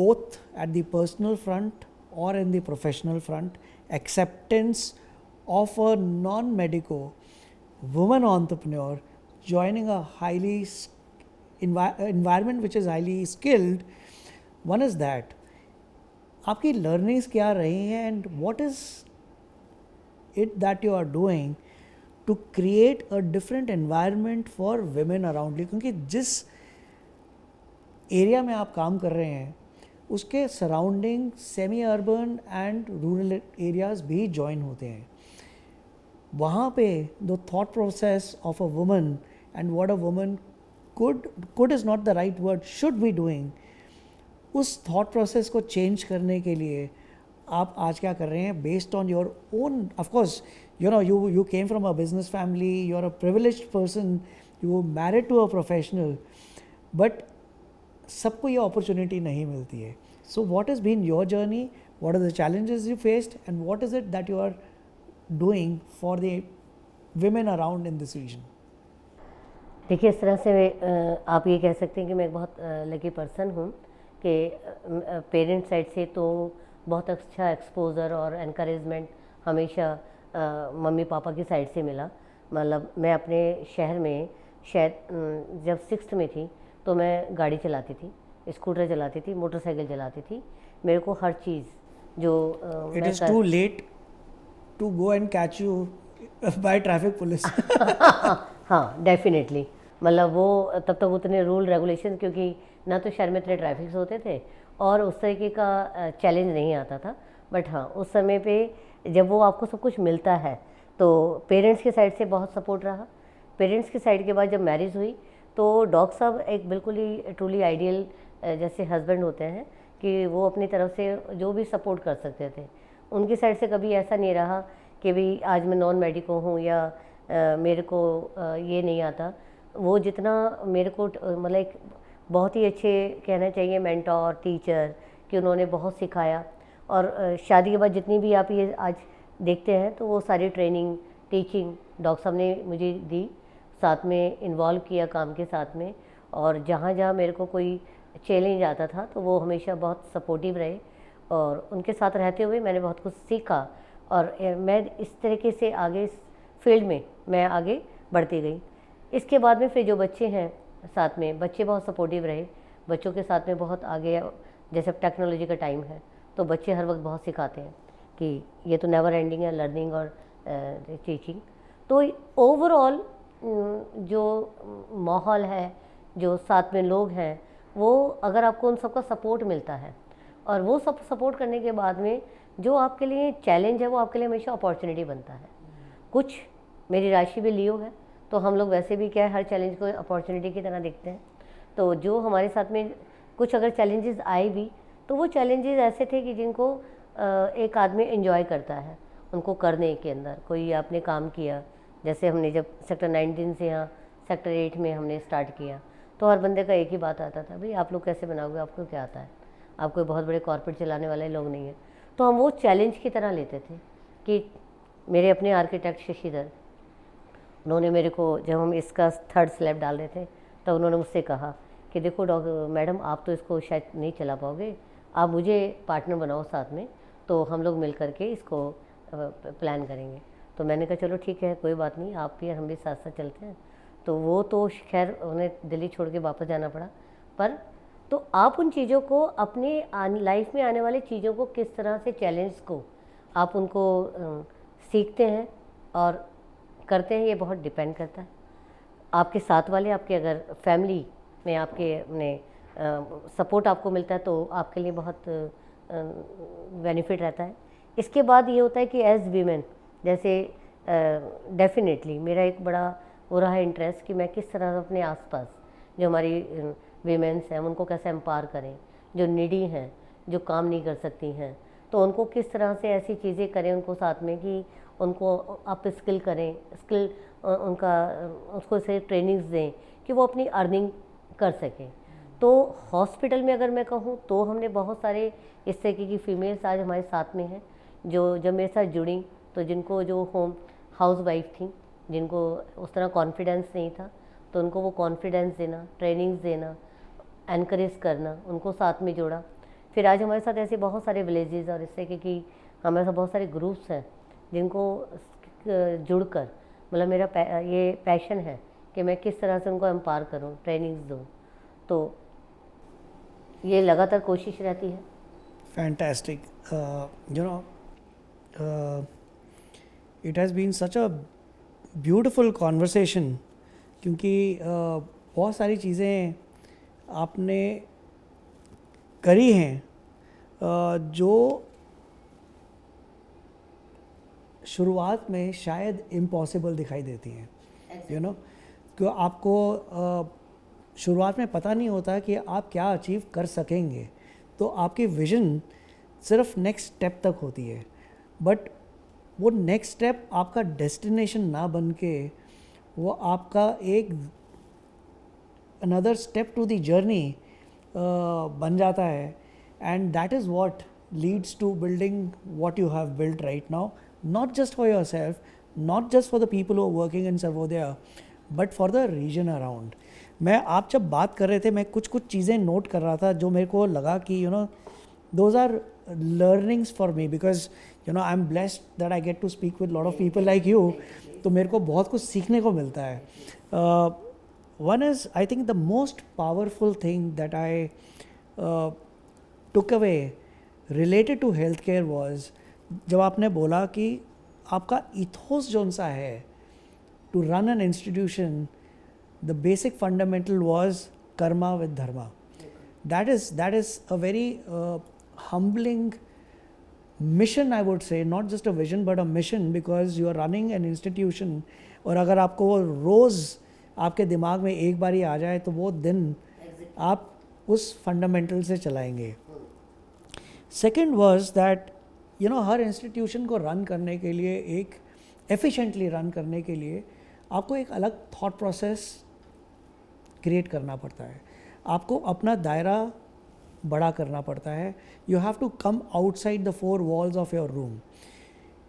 both at the personal front or in the professional front? Acceptance of a non-medico woman entrepreneur joining a highly environment which is highly skilled. One is that आपकी learnings क्या रही हैं, and what is it that you are doing to create a different environment for women around you? क्योंकि जिस एरिया में आप काम कर रहे हैं उसके surrounding semi urban and rural areas भी ज्वाइन होते हैं। वहाँ पे the thought process of a woman and what a woman could is not the right word, should be doing, उस thought process को change करने के लिए आप आज क्या कर रहे हैं? Based on your own, of course, you came from a business family, you're a privileged person, you were married to a professional, but सबको ये opportunity नहीं मिलती है। So what has been your journey? What are the challenges you faced, and what is it that you are doing for the women around in this region? देखिए, इस तरह से आप ये कह सकते हैं कि मैं एक बहुत लकी पर्सन हूँ कि पेरेंट साइड से तो बहुत अच्छा एक्सपोजर और एनकरेजमेंट हमेशा मम्मी पापा की साइड से मिला। मतलब मैं अपने शहर में शायद जब 6th में थी तो मैं गाड़ी चलाती थी, स्कूटर चलाती थी, मोटरसाइकिल चलाती थी। मेरे को हर चीज़ जो It is too late to go and catch you by traffic police. हाँ, डेफिनेटली। मतलब वो तब तक उतने रूल रेगुलेशन, क्योंकि ना तो शहर में इतने ट्रैफिक्स होते थे और उस तरीके का चैलेंज नहीं आता था। बट हाँ, उस समय पे जब वो आपको सब कुछ मिलता है तो पेरेंट्स की साइड से बहुत सपोर्ट रहा। पेरेंट्स की साइड के बाद जब मैरिज हुई तो डॉग साहब एक बिल्कुल ही ट्रूली आइडियल जैसे हस्बैंड होते हैं कि वो अपनी तरफ से जो भी सपोर्ट कर सकते थे। उनकी साइड से कभी ऐसा नहीं रहा कि भाई आज मैं नॉन मेडिको हूँ या मेरे को ये नहीं आता। वो जितना मेरे को मतलब एक बहुत ही अच्छे कहना चाहिए मेंटोर टीचर कि उन्होंने बहुत सिखाया। और शादी के बाद जितनी भी आप ये आज देखते हैं तो वो सारी ट्रेनिंग टीचिंग डॉग साहब ने मुझे दी, साथ में इन्वॉल्व किया काम के साथ में। और जहाँ जहाँ मेरे को कोई चैलेंज आता था तो वो हमेशा बहुत सपोर्टिव रहे और उनके साथ रहते हुए मैंने बहुत कुछ सीखा और मैं इस तरीके से आगे इस फील्ड में मैं आगे बढ़ती गई। इसके बाद में फिर जो बच्चे हैं साथ में, बच्चे बहुत सपोर्टिव रहे। बच्चों के साथ में बहुत आगे, जैसे टेक्नोलॉजी का टाइम है तो बच्चे हर वक्त बहुत सिखाते हैं कि ये तो नेवर एंडिंग है लर्निंग और टीचिंग। तो ओवरऑल जो माहौल है, जो साथ में लोग हैं, वो अगर आपको उन सबका सपोर्ट मिलता है और वो सब सपोर्ट करने के बाद में जो आपके लिए चैलेंज है वो आपके लिए हमेशा अपॉर्चुनिटी बनता है। कुछ मेरी राशि भी लियो है तो हम लोग वैसे भी क्या है हर चैलेंज को अपॉर्चुनिटी की तरह देखते हैं। तो जो हमारे साथ में कुछ अगर चैलेंजेस आए भी तो वो चैलेंजेस ऐसे थे कि जिनको एक आदमी एंजॉय करता है उनको करने के अंदर। कोई आपने काम किया, जैसे हमने जब सेक्टर 19 से यहाँ सेक्टर 8 में हमने स्टार्ट किया तो हर बंदे का एक ही बात आता था, भाई आप लोग कैसे बनाओगे, आपको क्या आता है, आप कोई बहुत बड़े कॉर्पोरेट चलाने वाले लोग नहीं हैं। तो हम वो चैलेंज की तरह लेते थे कि मेरे अपने आर्किटेक्ट शशिधर, उन्होंने मेरे को जब हम इसका 3rd स्लैब डाल रहे थे तो उन्होंने मुझसे कहा कि देखो मैडम आप तो इसको शायद नहीं चला पाओगे, आप मुझे पार्टनर बनाओ साथ में, तो हम लोग मिल करके इसको प्लान करेंगे। तो मैंने कहा चलो ठीक है कोई बात नहीं, आप भी और हम भी साथ साथ चलते हैं। तो वो तो खैर उन्हें दिल्ली छोड़ के वापस जाना पड़ा। पर तो आप उन चीज़ों को अपने लाइफ में आने वाली चीज़ों को किस तरह से चैलेंज को आप उनको सीखते हैं और करते हैं, ये बहुत डिपेंड करता है आपके साथ वाले, आपके अगर फैमिली में आपके अपने सपोर्ट आपको मिलता है तो आपके लिए बहुत बेनिफिट रहता है। इसके बाद ये होता है कि एज वीमेन जैसे डेफिनेटली मेरा एक बड़ा वो रहा इंटरेस्ट कि मैं किस तरह अपने आसपास जो हमारी वीमेंस हैं उनको कैसे एम्पावर करें, जो नीडी हैं, जो काम नहीं कर सकती हैं, तो उनको किस तरह से ऐसी चीज़ें करें उनको साथ में कि उनको अप स्किल करें, स्किल उनका उसको से ट्रेनिंग्स दें कि वो अपनी अर्निंग कर सकें। तो हॉस्पिटल में अगर मैं कहूँ तो हमने बहुत सारे इस तरीके की फ़ीमेल्स आज हमारे साथ में हैं जो जब मेरे साथ जुड़ी तो जिनको जो हाउस वाइफ थी, जिनको उस तरह कॉन्फिडेंस नहीं था, तो उनको वो कॉन्फिडेंस देना, ट्रेनिंग्स देना, एनकरेज करना, उनको साथ में जोड़ा। फिर आज हमारे साथ ऐसे बहुत सारे विलेजेस और इस तरीके की हमारे साथ बहुत सारे ग्रुप्स हैं जिनको जुड़कर मतलब मेरा ये पैशन है कि मैं किस तरह से उनको एम्पावर करूं, ट्रेनिंग्स दूं। तो ये लगातार कोशिश रहती है। Fantastic. It has been such a beautiful conversation क्योंकि बहुत सारी चीज़ें आपने करी हैं जो शुरुआत में शायद इम्पॉसिबल दिखाई देती हैं, क्यों आपको शुरुआत में पता नहीं होता कि आप क्या अचीव कर सकेंगे, तो आपकी विज़न सिर्फ नेक्स्ट स्टेप तक होती है, बट वो नेक्स्ट स्टेप आपका डेस्टिनेशन ना बन के वो आपका एक another step to the journey बन जाता है। And that is what leads to building what you have built right now, not just for yourself not just for the people who are working in Sarvodaya, but for the region around. मैं आप जब बात कर रहे थे मैं कुछ चीज़ें नोट कर रहा था जो मेरे को लगा कि those are learnings for me, because I'm blessed that I get to speak with a lot of people like you. तो मेरे को बहुत कुछ सीखने को मिलता है. One is, I think the most powerful thing that I took away related to healthcare was जब आपने बोला कि आपका ethos जोन सा है to run an institution, the basic fundamental was karma with dharma. That is a very humbling mission, I would say, not just a vision but a mission, because you are running an institution. और अगर आपको वो रोज़ आपके दिमाग में एक बार ही आ जाए तो वो दिन आप उस फंडामेंटल से चलाएंगे. Second was that her institution को रन करने के लिए, एक एफिशिएंटली रन करने के लिए आपको एक अलग थॉट प्रोसेस क्रिएट करना पड़ता है. आपको अपना दायरा बड़ा करना पड़ता है. You have to come outside the four walls of your room.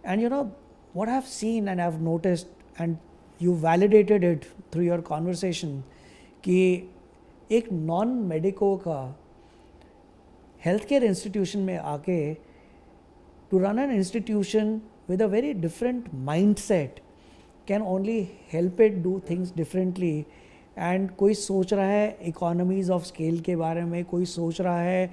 And what I have seen and I have noticed and you validated it through your conversation कि एक नॉन मेडिको का हेल्थ केयर इंस्टीट्यूशन में आके to run an institution with a very different mindset can only help it do things differently. And कोई सोच रहा है economies of scale के बारे में, कोई सोच रहा है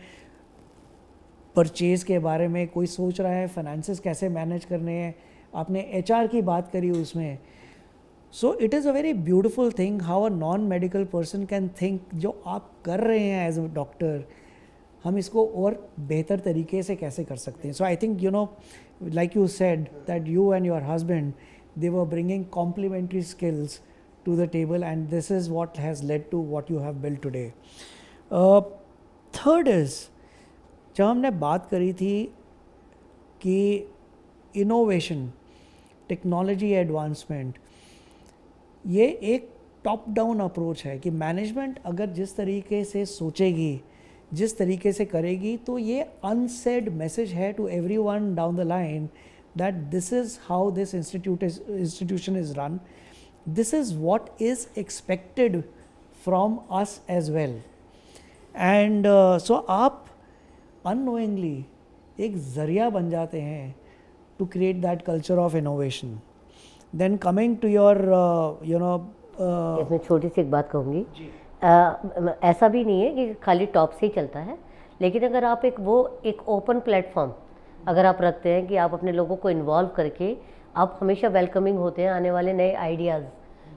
परचेज़ के बारे में, कोई सोच रहा है फाइनेंसेस कैसे मैनेज करने हैं. आपने HR की बात करी उसमें. सो it is a very beautiful thing how a non medical person can think जो आप कर रहे हैं एज अ डॉक्टर, हम इसको और बेहतर तरीके से कैसे कर सकते हैं. So I think like you said that you and your husband, they were bringing complementary skills to the table, and this is what has led to what you have built today. Third is, जब हमने बात करी थी कि innovation, technology advancement, ये एक टॉप डाउन अप्रोच है कि मैनेजमेंट अगर जिस तरीके से सोचेगी, जिस तरीके से करेगी, तो ये अनसेड मैसेज है to everyone down the line that this is how this institution is run, this is what is expected from us as well. And so आप अननोइंगली एक ज़रिया बन जाते हैं to create that culture of innovation. Then coming to your इसमें छोटी सी एक बात कहूँगी. ऐसा भी नहीं है कि खाली टॉप से ही चलता है, लेकिन अगर आप एक ओपन प्लेटफॉर्म अगर आप रखते हैं कि आप अपने लोगों को इन्वॉल्व करके आप हमेशा वेलकमिंग होते हैं आने वाले नए आइडियाज़,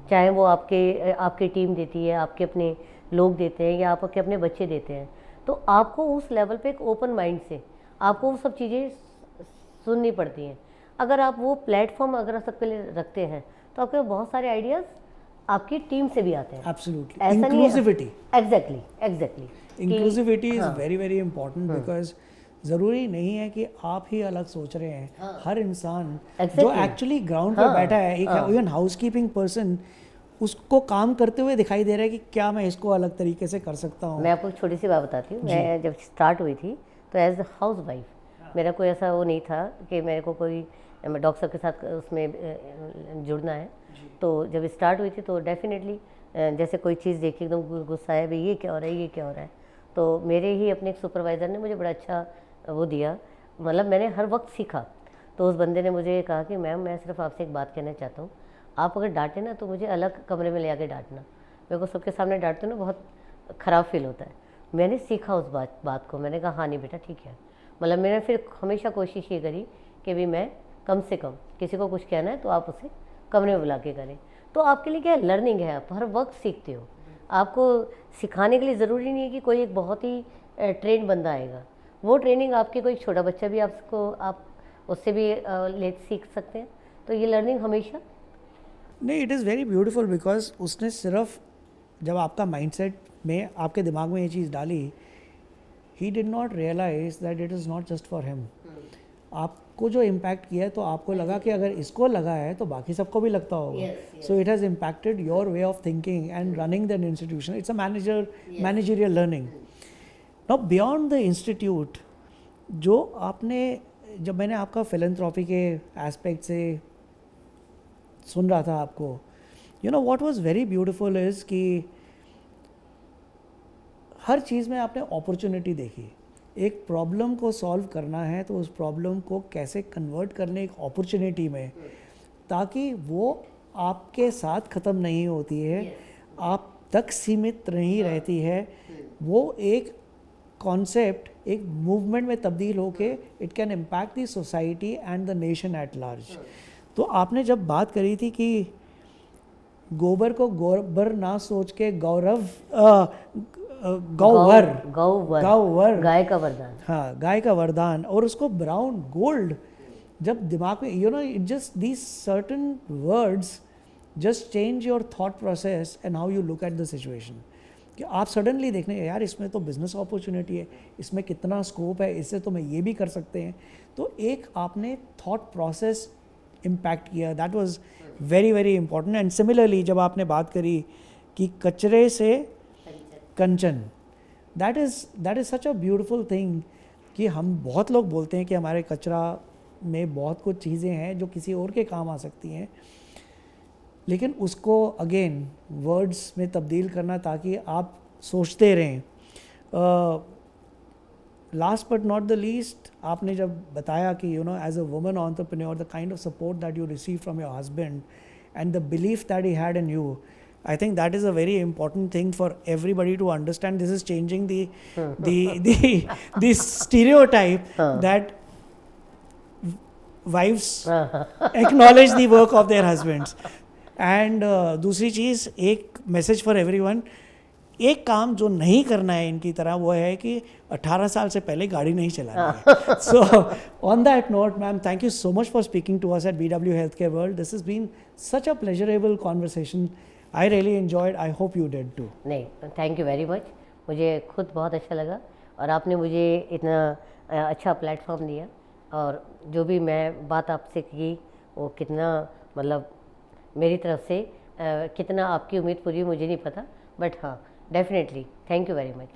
चाहे वो आपकी टीम देती है, आपके अपने लोग देते हैं या आपके अपने बच्चे देते हैं, तो आपको उस लेवल पे एक ओपन माइंड से आपको वो सब चीज़ें सुननी पड़ती हैं. अगर आप वो प्लेटफॉर्म अगर सबके लिए रखते हैं तो आपके बहुत सारे आइडियाज़ आपकी टीम से भी आते हैं. Absolutely. Inclusivity. Exactly. Inclusivity is very very important, because ज़रूरी नहीं है कि आप ही अलग सोच रहे हैं. हर इंसान जो एक्चुअली ग्राउंड पर बैठा है, एक इवन हाउसकीपिंग पर्सन, उसको काम करते हुए दिखाई दे रहा है कि क्या मैं इसको अलग तरीके से कर सकता हूँ. मैं आपको एक छोटी सी बात बताती हूँ. मैं जब स्टार्ट हुई थी तो एज अ हाउस वाइफ मेरा कोई ऐसा वो नहीं था कि मेरे को कोई डॉक्टर के साथ उसमें जुड़ना है. तो जब स्टार्ट हुई थी तो डेफिनेटली जैसे कोई चीज़ देखी एकदम गुस्सा है, भाई ये क्या हो रहा है, ये क्या हो रहा है. तो मेरे ही अपने एक सुपरवाइज़र ने मुझे बड़ा अच्छा वो दिया, मतलब मैंने हर वक्त सीखा. तो उस बंदे ने मुझे कहा कि मैम मैं सिर्फ आपसे एक बात कहना चाहता हूँ, आप अगर डांटे ना तो मुझे अलग कमरे में ले आके डांटना. मेरे को सबके सामने डांटते ना बहुत ख़राब फील होता है. मैंने सीखा उस बात को. मैंने कहा हाँ नहीं बेटा ठीक है. मतलब मैंने फिर हमेशा कोशिश ये करी कि भी मैं कम से कम किसी को कुछ कहना है तो आप उसे कमरे में बुला के करें. तो आपके लिए क्या लर्निंग है, आप हर वक्त सीखते हो. आपको सिखाने के लिए ज़रूरी नहीं है कि कोई एक बहुत ही ट्रेन बंदा आएगा. वो ट्रेनिंग आपके कोई छोटा बच्चा भी आप उससे भी सीख सकते हैं. तो ये लर्निंग हमेशा नहीं, it is very beautiful because उसने सिर्फ जब आपका माइंडसेट में आपके दिमाग में ये चीज़ डाली, he did not realize that it is not just for him. आपको जो इम्पैक्ट किया है तो आपको लगा कि अगर इसको लगा है तो बाकी सबको भी लगता होगा. So it has impacted your way of thinking and running that institution. It's a managerial learning. Now beyond the institute, जो आपने, जब मैंने आपका फिलैंथ्रोपी के एस्पेक्ट से सुन रहा था आपको, you know what was very beautiful is कि हर चीज़ में आपने अपॉर्चुनिटी देखी। एक प्रॉब्लम को सॉल्व करना है तो उस प्रॉब्लम को कैसे कन्वर्ट करने एक अपॉर्चुनिटी में, ताकि वो आपके साथ ख़त्म नहीं होती है, आप तक सीमित नहीं रहती है, वो एक कॉन्सेप्ट एक मूवमेंट में तब्दील होके it can impact the society and the nation at large. तो आपने जब बात करी थी कि गोबर को गोबर ना सोच के गौरव गौवर गौवर गाय का वरदान, हाँ गाय का वरदान, और उसको ब्राउन गोल्ड जब दिमाग में, you know it just these certain words just change your thought process and how you look at the situation, कि आप सडनली देखने यार इसमें तो बिजनेस अपॉर्चुनिटी है, इसमें कितना स्कोप है, इससे तो मैं ये भी कर सकते हैं। तो एक आपने थॉट प्रोसेस इम्पैक्ट किया, that was very very important. And similarly जब आपने बात करी कि कचरे से कंचन, that is such a beautiful thing, कि हम बहुत लोग बोलते हैं कि हमारे कचरा में बहुत कुछ चीज़ें हैं जो किसी और के काम आ सकती हैं, लेकिन उसको अगेन वर्ड्स में तब्दील करना ताकि आप सोचते रहें। Last but not the least, आपने जब बताया कि you know as a woman entrepreneur the kind of support that you receive from your husband and the belief that he had in you, I think that is a very important thing for everybody to understand. This is changing the stereotype that wives acknowledge the work of their husbands. And दूसरी चीज़, एक मैसेज फॉर एवरीवन, एक काम जो नहीं करना है इनकी तरह वो है कि 18 साल से पहले गाड़ी नहीं चलानी है। So on that note ma'am, thank you so much for speaking to us at BW Healthcare World. This has been such a pleasurable conversation. I really enjoyed. I hope you did too. नहीं, थैंक यू वेरी मच, मुझे खुद बहुत अच्छा लगा और आपने मुझे इतना अच्छा प्लेटफॉर्म दिया, और जो भी मैं बात आपसे की वो कितना मतलब मेरी तरफ से कितना आपकी उम्मीद पूरी मुझे नहीं पता, बट हाँ definitely thank you very much.